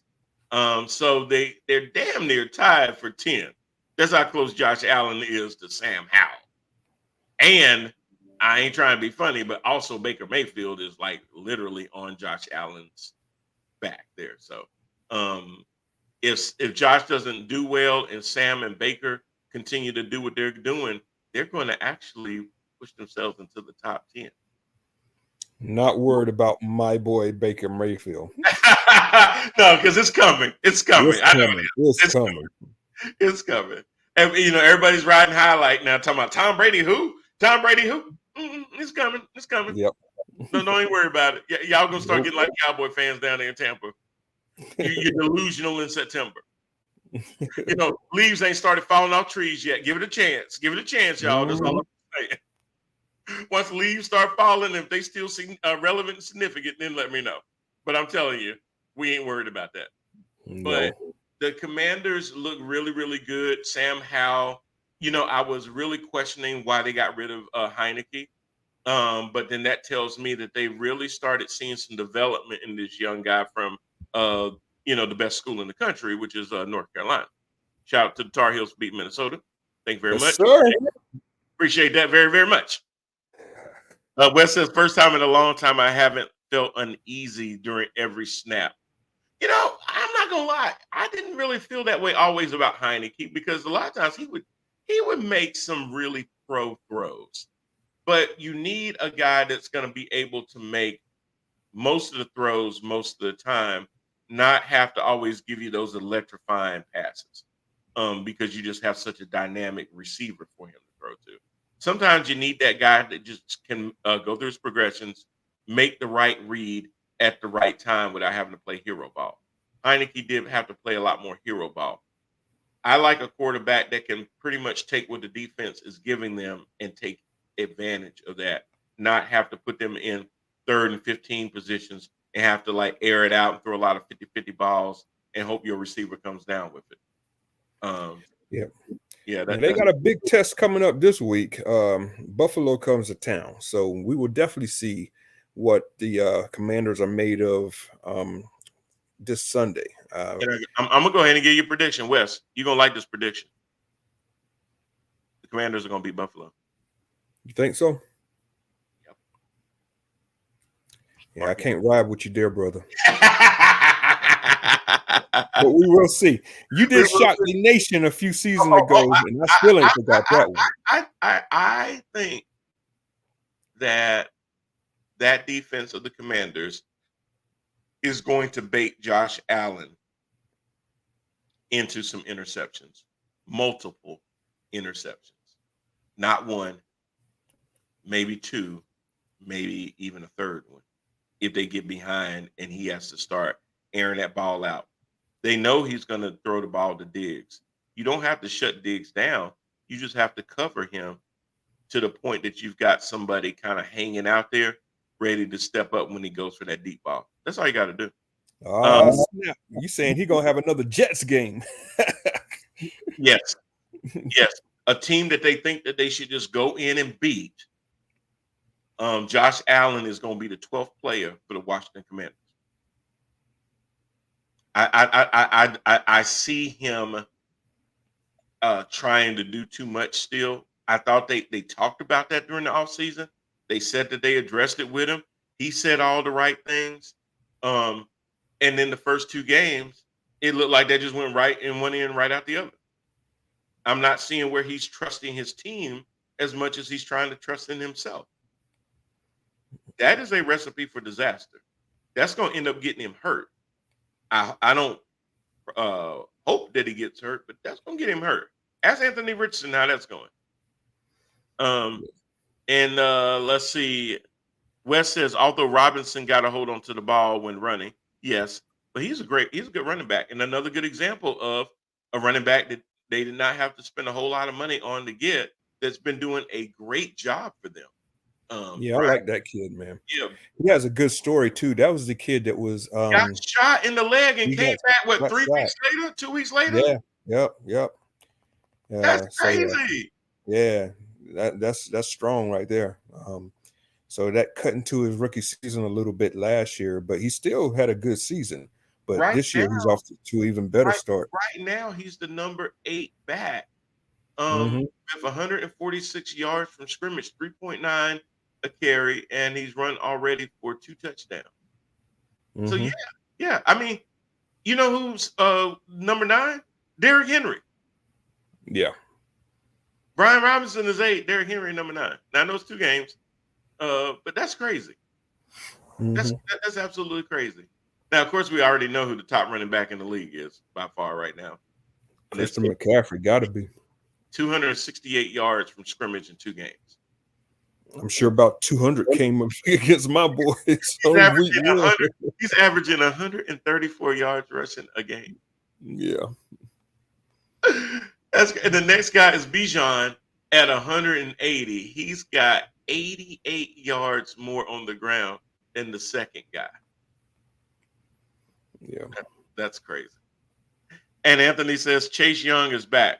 So they're damn near tied for 10. That's how close Josh Allen is to Sam Howell. And I ain't trying to be funny, but also Baker Mayfield is like literally on Josh Allen's back there. So if Josh doesn't do well and Sam and Baker continue to do what they're doing, they're going to actually push themselves into the top 10.
Not worried about my boy Baker Mayfield.
No, because it's coming. It's coming.
It's coming.
It's coming. And you know, everybody's riding highlight now, talking about Tom Brady. Who? Tom Brady? Who? It's coming. It's coming.
Yep.
No, don't even worry about it. Y'all gonna start getting like Cowboy fans down there in Tampa. You're delusional in September. You know, leaves ain't started falling off trees yet. Give it a chance. Give it a chance, y'all. That's all I'm saying. Once leaves start falling, if they still seem relevant and significant, then let me know. But I'm telling you, we ain't worried about that. No. But the Commanders look really, really good. Sam Howell, you know, I was really questioning why they got rid of Heineke. But then that tells me that they really started seeing some development in this young guy from, you know, the best school in the country, which is North Carolina. Shout out to the Tar Heels for beating Minnesota. Thank you very much.
Sir.
Appreciate that very, very much. Wes says, first time in a long time I haven't felt uneasy during every snap. You know, I'm not gonna lie, I didn't really feel that way always about Heineke because a lot of times he would make some really pro throws. But you need a guy that's gonna be able to make most of the throws most of the time, not have to always give you those electrifying passes. Because you just have such a dynamic receiver for him to throw to. Sometimes you need that guy that just can go through his progressions, make the right read at the right time without having to play hero ball. Heineke did have to play a lot more hero ball. I like a quarterback that can pretty much take what the defense is giving them and take advantage of that, not have to put them in 3rd and 15 positions and have to like air it out and throw a lot of 50-50 balls and hope your receiver comes down with it. Yeah,
they got a big test coming up this week. Buffalo comes to town, so we will definitely see what the Commanders are made of this Sunday.
I'm gonna go ahead and give you a prediction, Wes. You're gonna like this prediction. The Commanders are gonna beat Buffalo.
You think so?
Yep.
Yeah, I can't ride with you there, brother. But we will see. You did shock the nation a few seasons ago, and I still ain't forgot that one.
I think that defense of the Commanders is going to bait Josh Allen into some interceptions, multiple interceptions, not one, maybe 2, maybe even a 3rd one. if they get behind and he has to start airing that ball out. They know he's going to throw the ball to Diggs. You don't have to shut Diggs down. You just have to cover him to the point that you've got somebody kind of hanging out there ready to step up when he goes for that deep ball. That's all you got to do.
Snap. You saying he gonna have another Jets game?
Yes. Yes. A team that they think that they should just go in and beat. Josh Allen is going to be the 12th player for the Washington Commanders. I see him trying to do too much still. I thought they talked about that during the offseason. They said that they addressed it with him. He said all the right things. And then the first 2 games, it looked like they just went right in one end, right out the other. I'm not seeing where he's trusting his team as much as he's trying to trust in himself. That is a recipe for disaster. That's going to end up getting him hurt. I don't hope that he gets hurt, but that's going to get him hurt. Ask Anthony Richardson how that's going. And let's see. Wes says, although Robinson got a hold on to the ball when running, yes, but he's a good running back. And another good example of a running back that they did not have to spend a whole lot of money on to get, that's been doing a great job for them.
Yeah, I like that kid, man.
Yeah,
he has a good story too. That was the kid that was
got shot in the leg and came back 3 weeks later, 2 weeks later.
Yeah, yep.
That's crazy.
That's strong right there. So that cut into his rookie season a little bit last year, but he still had a good season. But this year he's off to an even better start.
Right now, he's the number 8 back. With 146 yards from scrimmage, 3.9 a carry, and he's run already for 2 touchdowns. So yeah. I mean, you know who's number 9? Derrick Henry.
Yeah.
Brian Robinson is 8. Derrick Henry number 9. Now those 2 games, but that's crazy. That's absolutely crazy. Now, of course, we already know who the top running back in the league is by far right now.
Christian McCaffrey got to be
268 yards from scrimmage in 2 games.
I'm sure about 200 came up against my boys.
He's averaging 134 yards rushing a game.
Yeah.
And the next guy is Bijan at 180. He's got 88 yards more on the ground than the second guy.
Yeah.
That's crazy. And Anthony says Chase Young is back.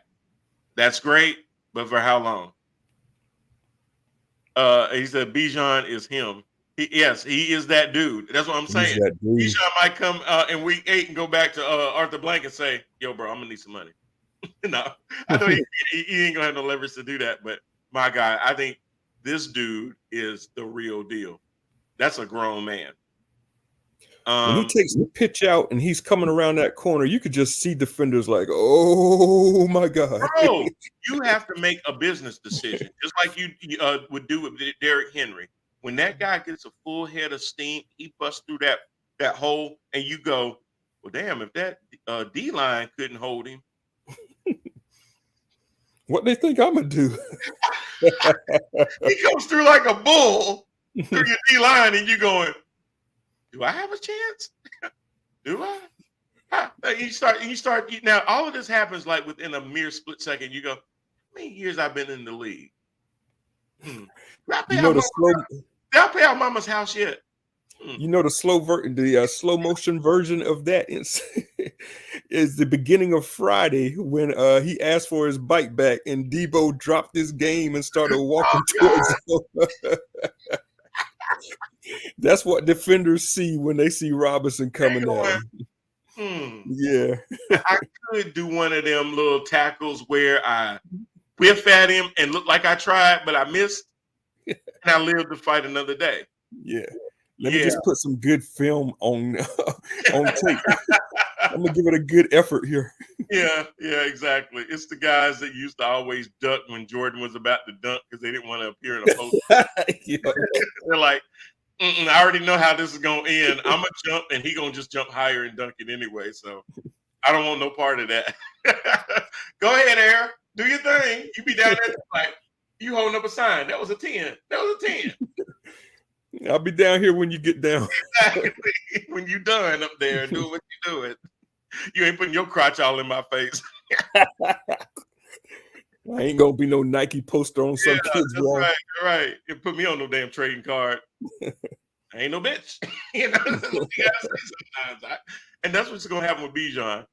That's great, but for how long? He said Bijan is him. He is that dude. That's what I'm saying. Bijan might come in week 8 and go back to Arthur Blank and say, yo, bro, I'm going to need some money. No, I know he ain't going to have no leverage to do that. But my guy, I think this dude is the real deal. That's a grown man.
When he takes the pitch out and he's coming around that corner, you could just see defenders like, oh, my God.
Bro, you have to make a business decision, just like you would do with Derrick Henry. When that guy gets a full head of steam, he busts through that hole, and you go, well, damn, if that D-line couldn't hold him.
What they think I'm going to do?
He comes through like a bull through your D-line, and you going, do I have a chance? Do I? You start. Now, all of this happens like within a mere split second. You go, how many years I've been in the league? Did I pay out Mama's house yet?
You know, the slow motion version of that is the beginning of Friday when he asked for his bike back and Debo dropped his game and started walking towards him. That's what defenders see when they see Robinson coming at him. Yeah.
I could do one of them little tackles where I whiff at him and look like I tried, but I missed, and I live to fight another day.
Yeah. Let me just put some good film on tape. I'm going to give it a good effort here.
Yeah, exactly. It's the guys that used to always duck when Jordan was about to dunk because they didn't want to appear in a post. They're like, I already know how this is going to end. I'm going to jump, and he going to just jump higher and dunk it anyway. So I don't want no part of that. Go ahead, Air. Do your thing. You be down there like, you holding up a sign. That was a 10. That was a 10.
I'll be down here when you get down.
Exactly. When you done up there doing what you doing, you ain't putting your crotch all in my face.
I ain't gonna be no Nike poster on some
Yeah,
kid's
that's
wall.
right. Right. You put me on no damn trading card. I ain't no bitch. You know, that's what you gotta say sometimes. And that's what's gonna happen with Bijan.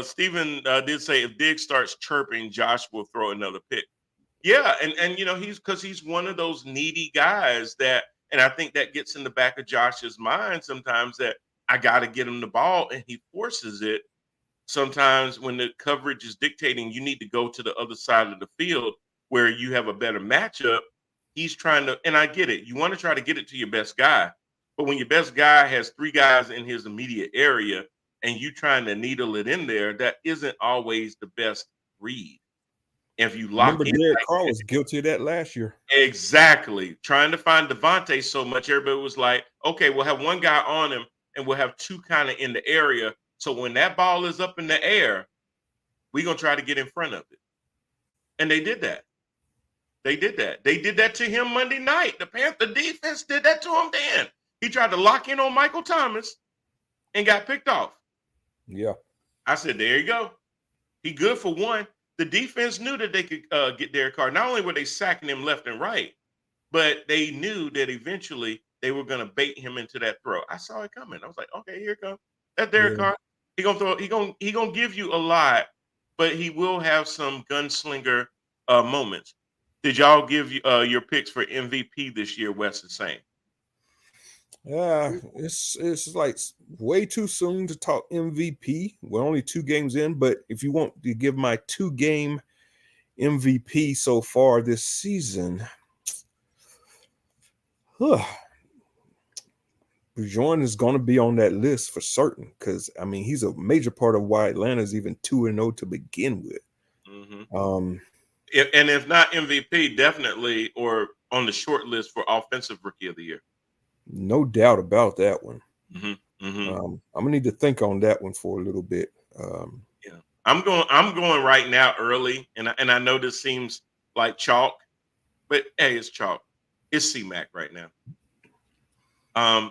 Steven did say if Diggs starts chirping, Josh will throw another pick. Yeah, and he's one of those needy guys that, and I think that gets in the back of Josh's mind sometimes that I got to get him the ball, and he forces it. Sometimes when the coverage is dictating, you need to go to the other side of the field where you have a better matchup. He's trying to, and I get it. You want to try to get it to your best guy, but when your best guy has three guys in his immediate area and you trying to needle it in there, that isn't always the best read. If you lock
Remember,
in
Derek
like
Carr
that,
was guilty of that last year.
exactly. Trying to find Devontae so much, everybody was like, okay, we'll have one guy on him and we'll have two kind of in the area. So when that ball is up in the air, we're going to try to get in front of it. And they did that. They did that. They did that to him Monday night. The Panther defense did that to him then. He tried to lock in on Michael Thomas and got picked off.
Yeah.
I said, there you go. He good for one. The defense knew that they could get Derek Carr. Not only were they sacking him left and right, but they knew that eventually they were going to bait him into that throw. I saw it coming. I was like, okay, here it comes. That Derek Carr. He gonna throw. He gonna give you a lot, but he will have some gunslinger moments. Did y'all give your picks for MVP this year? Wes is saying.
Yeah, it's like way too soon to talk MVP. We're only 2 games in, but if you want to give my 2-game MVP so far this season, Bjorn is going to be on that list for certain because I mean he's a major part of why Atlanta is even 2-0 to begin with.
Mm-hmm. And if not MVP, definitely or on the short list for offensive rookie of the year.
No doubt about that one.
Mm-hmm. Mm-hmm.
I'm gonna need to think on that one for a little bit.
Yeah, I'm going right now early, and I know this seems like chalk, but hey, it's chalk. It's C-Mac right now.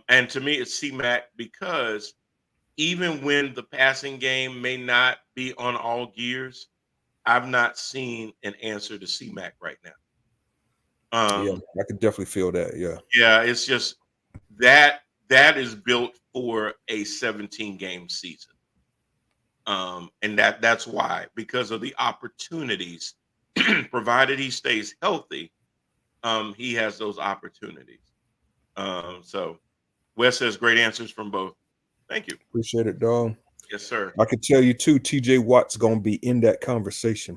And to me, it's C-Mac because even when the passing game may not be on all gears, I've not seen an answer to C-Mac right now.
Yeah, I could definitely feel that.
Yeah, it's just that is built for a 17-game season. And that's why, because of the opportunities, provided he stays healthy, he has those opportunities. So Wes says great answers from both. Thank you.
Appreciate it, dog.
Yes, sir.
I could tell you too, TJ Watt's gonna be in that conversation.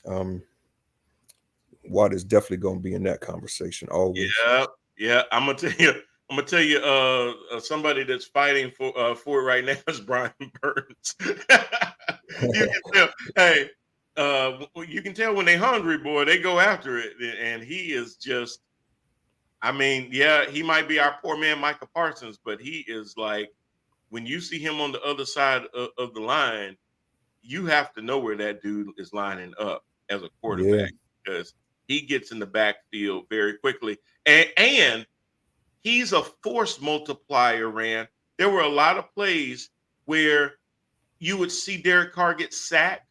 Watt is definitely gonna be in that conversation always.
Yeah. I'm gonna tell you somebody that's fighting for it right now is Brian Burns. You can tell, hey, you can tell when they're hungry, boy, they go after it. And he is just, I mean, yeah, he might be our poor man Micah Parsons, but he is like, when you see him on the other side of the line, you have to know where that dude is lining up as a quarterback because he gets in the backfield very quickly. And he's a force multiplier, Rand. There were a lot of plays where you would see Derek Carr get sacked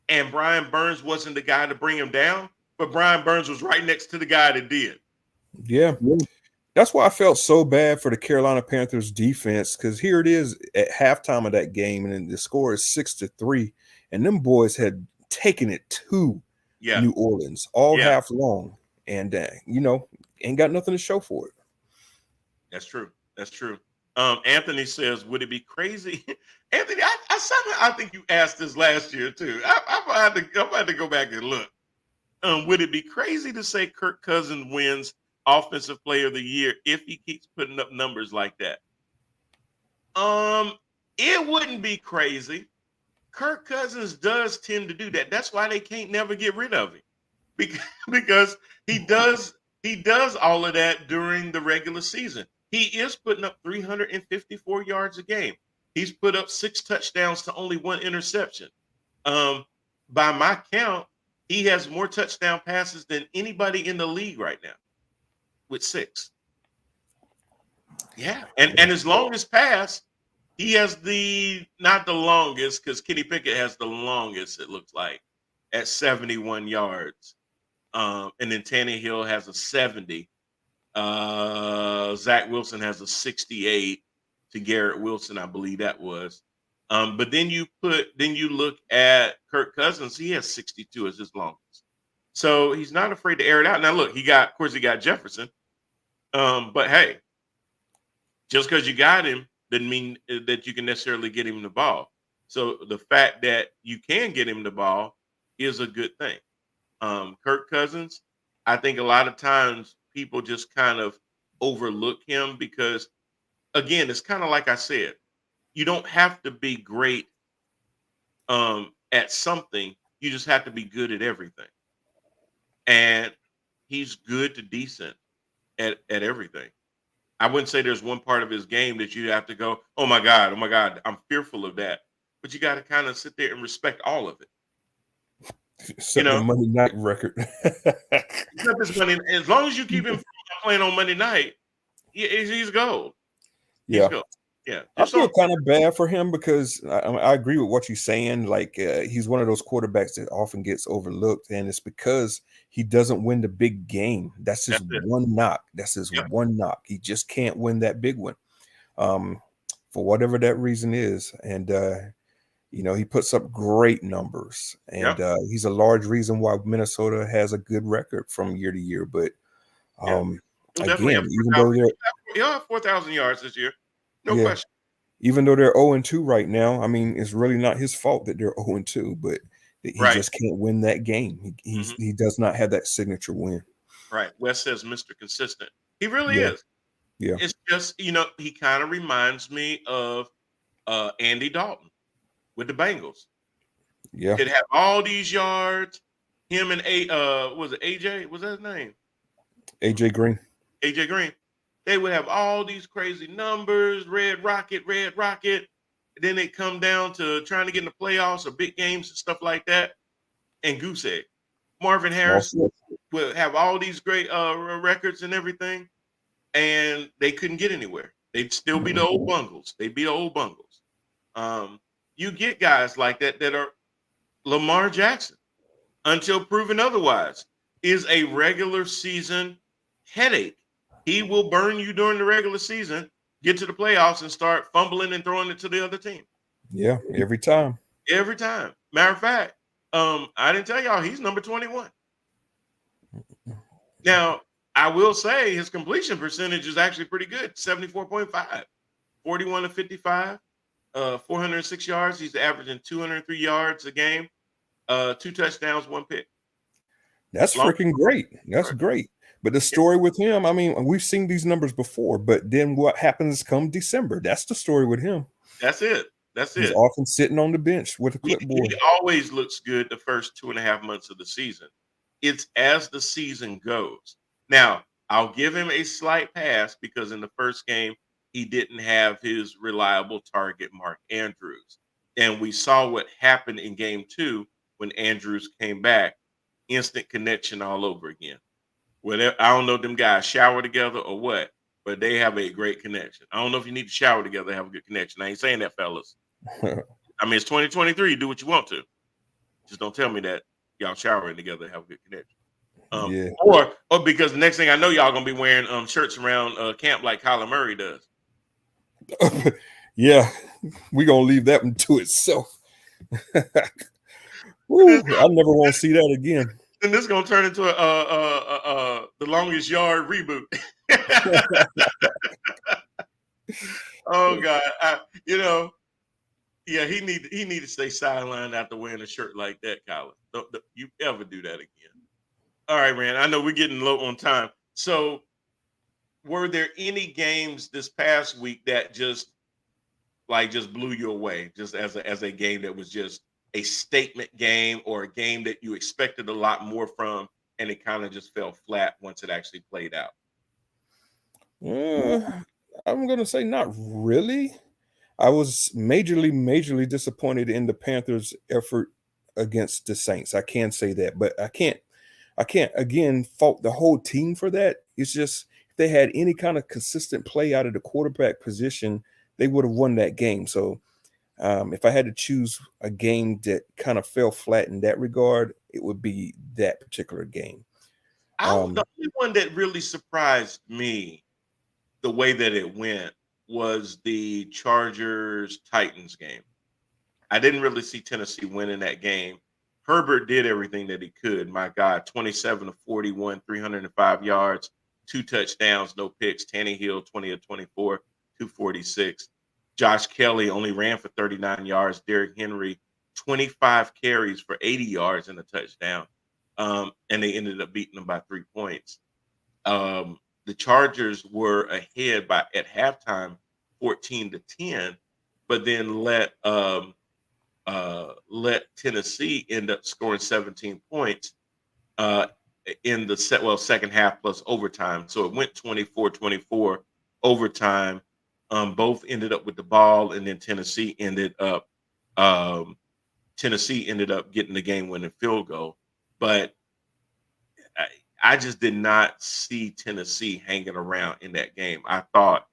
and Brian Burns wasn't the guy to bring him down, but Brian Burns was right next to the guy that did.
Yeah. That's why I felt so bad for the Carolina Panthers defense because here it is at halftime of that game, and the score is 6-3, and them boys had taken it to New Orleans all half long, and ain't got nothing to show for it. That's
true. Anthony says, "Would it be crazy?" Anthony, I think you asked this last year too. I'm about to go back and look. Would it be crazy to say Kirk Cousins wins Offensive Player of the Year if he keeps putting up numbers like that? It wouldn't be crazy. Kirk Cousins does tend to do that. That's why they can't never get rid of him because he does all of that during the regular season. He is putting up 354 yards a game. He's put up 6 touchdowns to only 1 interception. By my count, he has more touchdown passes than anybody in the league right now with 6. Yeah, and his longest pass, he has not the longest because Kenny Pickett has the longest. It looks like at 71 yards, and then Tannehill has a 70. Zach Wilson has a 68 to Garrett Wilson, I believe that was. But then you look at Kirk Cousins, he has 62 as his longest. So he's not afraid to air it out. Now look, he got Jefferson. But hey, just because you got him doesn't mean that you can necessarily get him the ball. So the fact that you can get him the ball is a good thing. Kirk Cousins, I think a lot of times people just kind of overlook him because, again, it's kind of like I said, you don't have to be great at something. You just have to be good at everything. And he's good to decent at everything. I wouldn't say there's one part of his game that you have to go, oh my God, I'm fearful of that. But you got to kind of sit there and respect all of it.
Set the Monday night record.
As long as you keep him playing on Monday night, he's gold.
Yeah.
He's gold. Yeah.
I feel kind of bad for him because I agree with what you're saying. Like he's one of those quarterbacks that often gets overlooked, and it's because he doesn't win the big game. That's his one knock. That's his one knock. He just can't win that big one, for whatever that reason is. And he puts up great numbers, and he's a large reason why Minnesota has a good record from year to year. But again, even though
they're 4,000 yards this year. No question.
Even though they're 0-2 right now, I mean, it's really not his fault that they're 0-2, but he just can't win that game. He does not have that signature win.
Right. Wes says Mr. Consistent. He really is.
Yeah.
It's just, he kind of reminds me of Andy Dalton with the Bengals.
Yeah.
He'd have all these yards. Him and was it AJ? Was that his name?
AJ Green.
AJ Green. They would have all these crazy numbers, red rocket. Then they come down to trying to get in the playoffs or big games and stuff like that. And goose egg. Marvin Harris would have all these great records and everything. And they couldn't get anywhere. They'd still be the old bungles. They'd be the old bungles. You get guys like that are Lamar Jackson, until proven otherwise, is a regular season headache. He will burn you during the regular season, get to the playoffs, and start fumbling and throwing it to the other team.
Yeah, every time.
Every time. Matter of fact, I didn't tell y'all he's number 21. Now, I will say his completion percentage is actually pretty good, 74.5, 41 to 55, 406 yards. He's averaging 203 yards a game, 2 touchdowns, 1 pick.
That's freaking great. That's great. But the story with him, I mean, we've seen these numbers before, but then what happens come December? That's the story with him.
That's it.
He's often sitting on the bench with a clipboard.
He always looks good the first 2.5 months of the season. It's as the season goes. Now, I'll give him a slight pass because in the first game, he didn't have his reliable target, Mark Andrews. And we saw what happened in game 2 when Andrews came back. Instant connection all over again. Whether I don't know if them guys shower together or what, but they have a great connection. I don't know if you need to shower together to have a good connection. I ain't saying that, fellas. I mean, it's 2023. Do what you want to. Just don't tell me that y'all showering together to have a good connection. Or because the next thing I know, y'all gonna be wearing shirts around camp like Kyler Murray does.
Yeah, we gonna leave that one to itself. Ooh, I never want to see that again.
And this is gonna turn into the longest yard reboot. Oh God, he need to stay sidelined after wearing a shirt like that, Kyler. Don't you ever do that again? All right, man. I know we're getting low on time. So, were there any games this past week that just blew you away, just as a game that was just a statement game, or a game that you expected a lot more from, and it kind of just fell flat once it actually played out?
I'm going to say not really. I was majorly disappointed in the Panthers' effort against the Saints. I can say that, but I can't again fault the whole team for that. It's just they had any kind of consistent play out of the quarterback position, they would have won that game. So if I had to choose a game that kind of fell flat in that regard, it would be that particular game.
The only one that really surprised me the way that it went was the Chargers Titans game. I didn't really see Tennessee winning that game. Herbert did everything that he could. My God, 27 of 41, 305 yards, 2 touchdowns, no picks. Tannehill, 20 of 24, 246. Josh Kelly only ran for 39 yards. Derrick Henry, 25 carries for 80 yards and a touchdown. And they ended up beating them by 3 points. The Chargers were ahead at halftime, 14-10, but then let Tennessee end up scoring 17 points in the second half plus overtime. So it went 24-24 overtime. Both ended up with the ball, and then Tennessee ended up getting the game-winning field goal. But I just did not see Tennessee hanging around in that game. I thought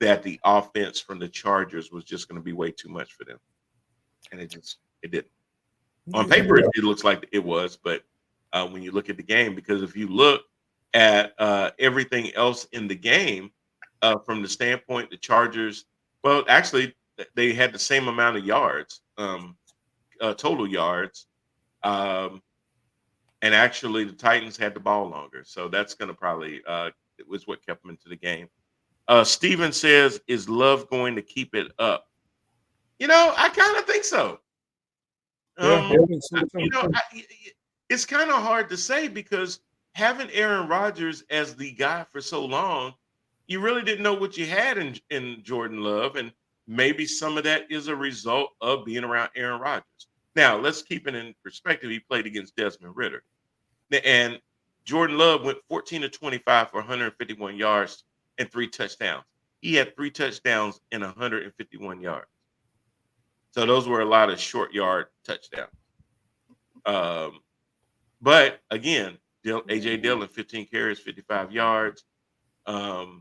that the offense from the Chargers was just going to be way too much for them, and it didn't. On paper, it looks like it was, but when you look at the game, because if you look at everything else in the game, from the standpoint, the Chargers, well, actually, they had the same amount of yards, total yards. And actually, the Titans had the ball longer. So that's going to probably it was what kept them into the game. Steven says, is Love going to keep it up? I kind of think so. It's kind of hard to say because having Aaron Rodgers as the guy for so long, you really didn't know what you had in Jordan Love. And maybe some of that is a result of being around Aaron Rodgers. Now, let's keep it in perspective. He played against Desmond Ridder. And Jordan Love went 14-25 for 151 yards and 3 touchdowns. He had 3 touchdowns and 151 yards. So those were a lot of short yard touchdowns. But again, A.J. Dillon, 15 carries, 55 yards. Not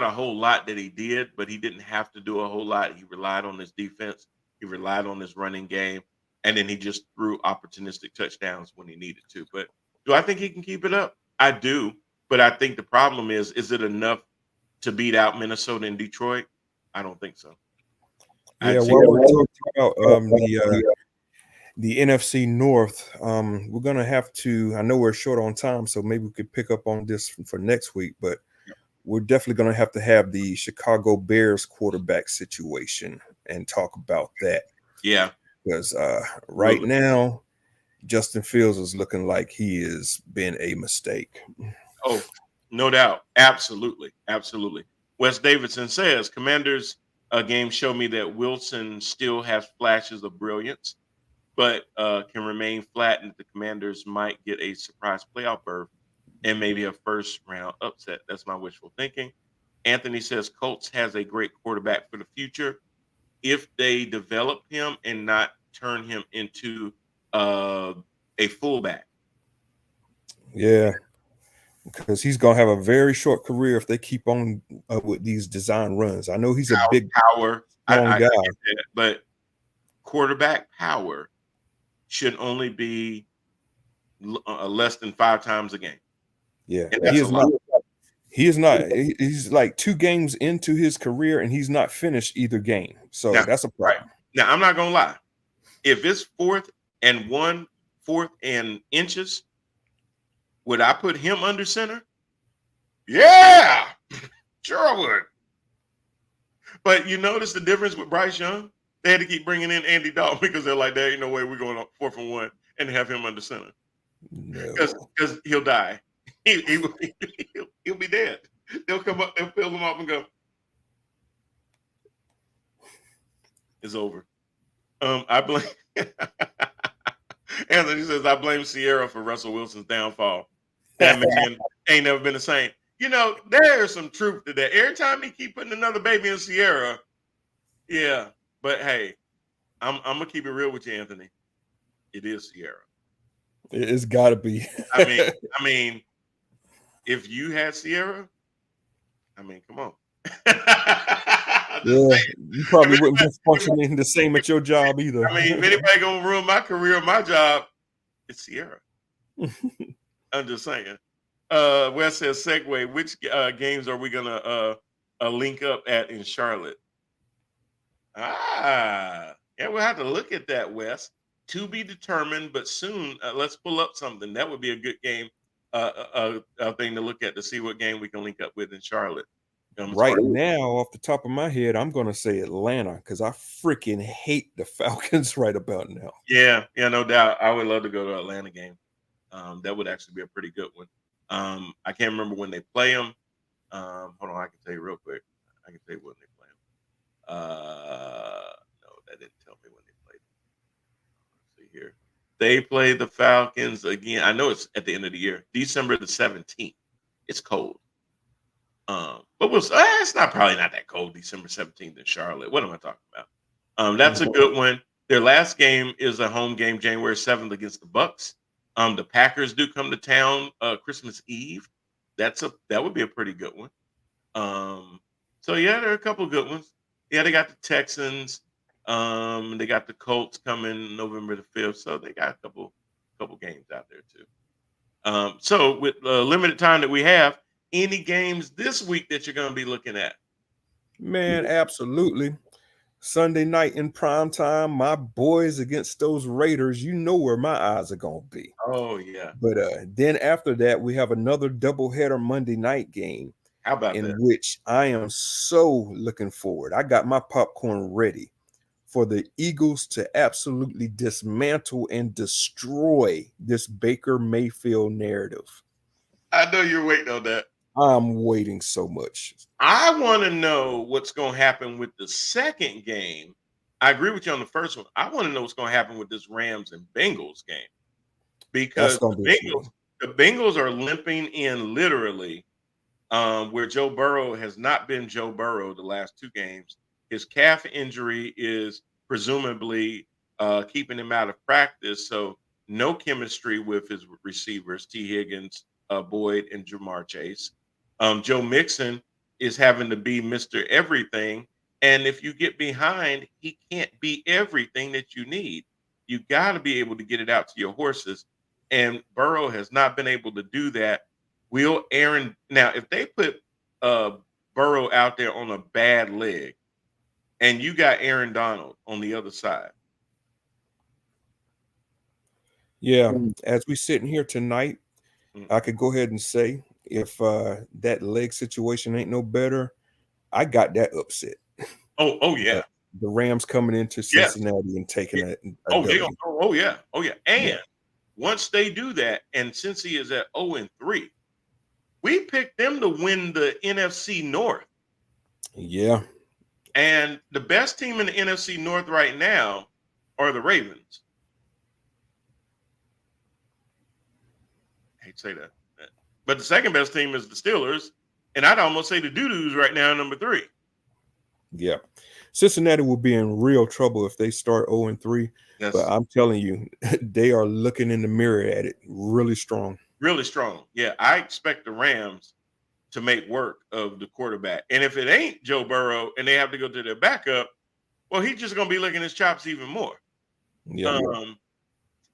a whole lot that he did, but he didn't have to do a whole lot. He relied on his defense. He relied on his running game. And then he just threw opportunistic touchdowns when he needed to. But do I think he can keep it up? I do. But I think the problem is it enough to beat out Minnesota and Detroit? I don't think so.
Yeah, while we're talking about the NFC North, we're going to have to, I know we're short on time, so maybe we could pick up on this for next week, but we're definitely going to have the Chicago Bears quarterback situation and talk about that.
Yeah.
Because right now, Justin Fields is looking like he has been a mistake.
Oh, no doubt. Absolutely. Absolutely. Wes Davidson says, Commanders game showed me that Wilson still has flashes of brilliance, but can remain flat, and the Commanders might get a surprise playoff berth and maybe a first-round upset. That's my wishful thinking. Anthony says Colts has a great quarterback for the future if they develop him and not turn him into a fullback.
Yeah, because he's going to have a very short career if they keep on with these design runs. I know he's a big
power
guy,
but quarterback power should only be less than 5 times a game.
Yeah, he is not. He is not. He's like 2 games into his career, and he's not finished either game. So that's a problem.
Right. Now, I'm not going to lie. If it's 4th and 1, 4th and inches, would I put him under center? Yeah, sure I would. But you notice the difference with Bryce Young? They had to keep bringing in Andy Dalton because they're like, there ain't no way we're going 4th and 1 and have him under center. Because he'll die. He'll be dead. They'll come up, they'll fill him up and go, it's over. I blame Anthony says, I blame Sierra for Russell Wilson's downfall. That man ain't never been the same. There is some truth to that. Every time he keep putting another baby in Sierra, yeah. But hey, I'm gonna keep it real with you, Anthony. It is Sierra.
It's gotta be.
I mean, if you had Sierra, I mean, come on. Just
Yeah,
saying.
you
If
probably wouldn't
anybody,
be functioning the same at your job either.
I mean, if anybody gonna ruin my career, my job, it's Sierra. I'm just saying. Wes says segue. Which games are we gonna link up at in Charlotte? Yeah, we'll have to look at that, Wes. To be determined, but soon. Let's pull up something. That would be a good game, thing to look at to see what game we can link up with in Charlotte. As far
Right
as,
now, off the top of my head, I'm gonna say Atlanta because I freaking hate the Falcons right about now.
yeah, no doubt. I would love to go to Atlanta game. That would actually be a pretty good one. I can't remember when they play them. Hold on, I can tell you real quick. I can tell you when they play them. No, that didn't tell me when they played. Let's see here. They play the Falcons again. I know it's at the end of the year, December the 17th. It's cold. But it's not probably not that cold, December 17th in Charlotte. What am I talking about? That's a good one. Their last game is a home game, January 7th against the Bucks. The Packers do come to town Christmas Eve. That would be a pretty good one. So yeah, there are a couple good ones. Yeah, they got the Texans. They got the Colts coming November the 5th. So they got a couple games out there too. So with the limited time that we have, any games this week that you're going to be looking at?
Man, absolutely. Sunday night in prime time, my boys against those Raiders. You know where my eyes are gonna be.
Oh yeah.
But then after that, we have another doubleheader Monday night game
How about
in
that?
which I am so looking forward. I got my popcorn ready for the Eagles to absolutely dismantle and destroy this Baker Mayfield narrative.
I know you're waiting on that.
I'm waiting so much.
I want to know what's going to happen with the second game. I agree with you on the first one. I want to know what's going to happen with this Rams and Bengals game
That's
because
gonna be a good one.
the Bengals are limping in literally, where Joe Burrow has not been Joe Burrow the last two games. His calf injury is presumably keeping him out of practice, so no chemistry with his receivers, T. Higgins, Boyd, and Jamar Chase. Joe Mixon is having to be Mr. Everything. And if you get behind, he can't be everything that you need. You got to be able to get it out to your horses. And Burrow has not been able to do that. Will Aaron now, if they put Burrow out there on a bad leg and you got Aaron Donald on the other side?
Yeah, as we sitting here tonight,
Mm.
I could go ahead and say if that leg situation ain't no better, I got that upset.
Oh yeah.
The Rams coming into
Yes.
Cincinnati and taking a
Oh,
W.
yeah. And
Yeah.
once they do that, and since he is at 0-3, we picked them to win the NFC North.
Yeah.
And the best team in the NFC North right now are the Ravens. I hate to say that. But the second best team is the Steelers. And I'd almost say the Doo-Doos right now, number 3.
Yeah. Cincinnati will be in real trouble if they start 0-3.
Yes.
But I'm telling you, they are looking in the mirror at it really strong.
Really strong. Yeah, I expect the Rams to make work of the quarterback. And if it ain't Joe Burrow and they have to go to their backup, well, he's just going to be licking his chops even more.
Yeah.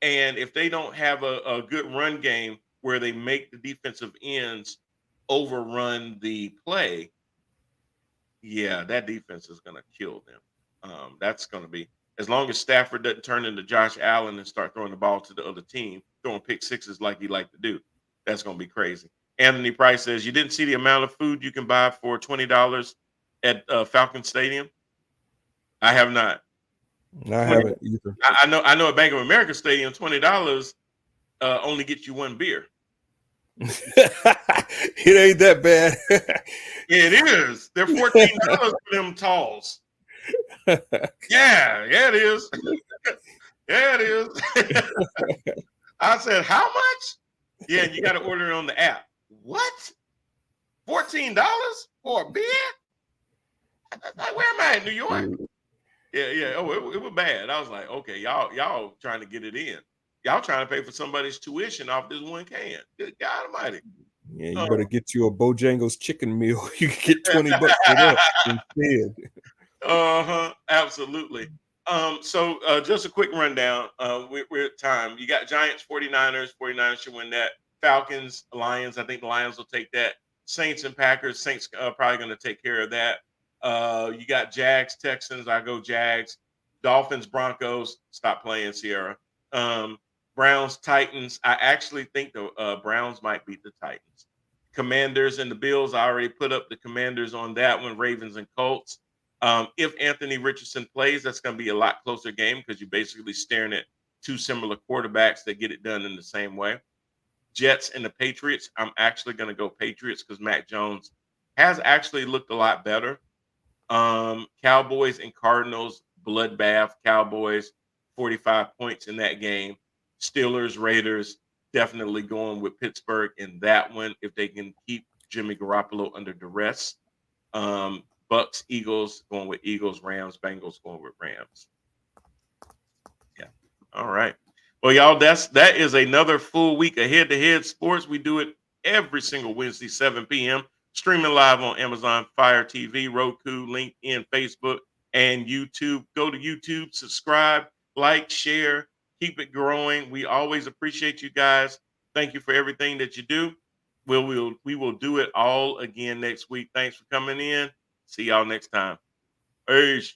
And if they don't have a good run game where they make the defensive ends overrun the play, yeah, that defense is going to kill them. That's going to be, as long as Stafford doesn't turn into Josh Allen and start throwing the ball to the other team, throwing pick sixes like he liked to do, that's going to be crazy. Anthony Price says, you didn't see the amount of food you can buy for $20 at Falcon Stadium? I have not.
I haven't either.
I know at Bank of America Stadium, $20 only gets you one beer.
It ain't that bad.
It is. They're $14 for them talls. Yeah, it is. Yeah, it is. I said, how much? Yeah, you got to order it on the app. What? $14 for a beer? Where am I in New York? Yeah. Oh, it was bad. I was like, okay, y'all trying to get it in. Y'all trying to pay for somebody's tuition off this one can. Good God Almighty.
Yeah, you better get you a Bojangles chicken meal. You can get $20 for that instead.
Absolutely. So just a quick rundown. We're at time. You got Giants, 49ers. 49ers should win that. Falcons, Lions. I think the Lions will take that. Saints and Packers. Saints probably going to take care of that. You got Jags, Texans. I go Jags. Dolphins, Broncos. Stop playing, Sierra. Browns, Titans. I actually think the Browns might beat the Titans. Commanders and the Bills. I already put up the Commanders on that one. Ravens and Colts. If Anthony Richardson plays, that's going to be a lot closer game because you're basically staring at two similar quarterbacks that get it done in the same way. Jets and the Patriots. I'm actually going to go Patriots because Mac Jones has actually looked a lot better. Cowboys and Cardinals, bloodbath. Cowboys, 45 points in that game. Steelers, Raiders, definitely going with Pittsburgh in that one if they can keep Jimmy Garoppolo under duress. Bucks, Eagles, going with Eagles, Rams, Bengals, going with Rams. Yeah. All right. Well, y'all, that is another full week of head-to-head sports. We do it every single Wednesday, 7 p.m. Streaming live on Amazon Fire TV, Roku, LinkedIn, Facebook, and YouTube. Go to YouTube, subscribe, like, share, keep it growing. We always appreciate you guys. Thank you for everything that you do. We will do it all again next week. Thanks for coming in. See y'all next time. Peace.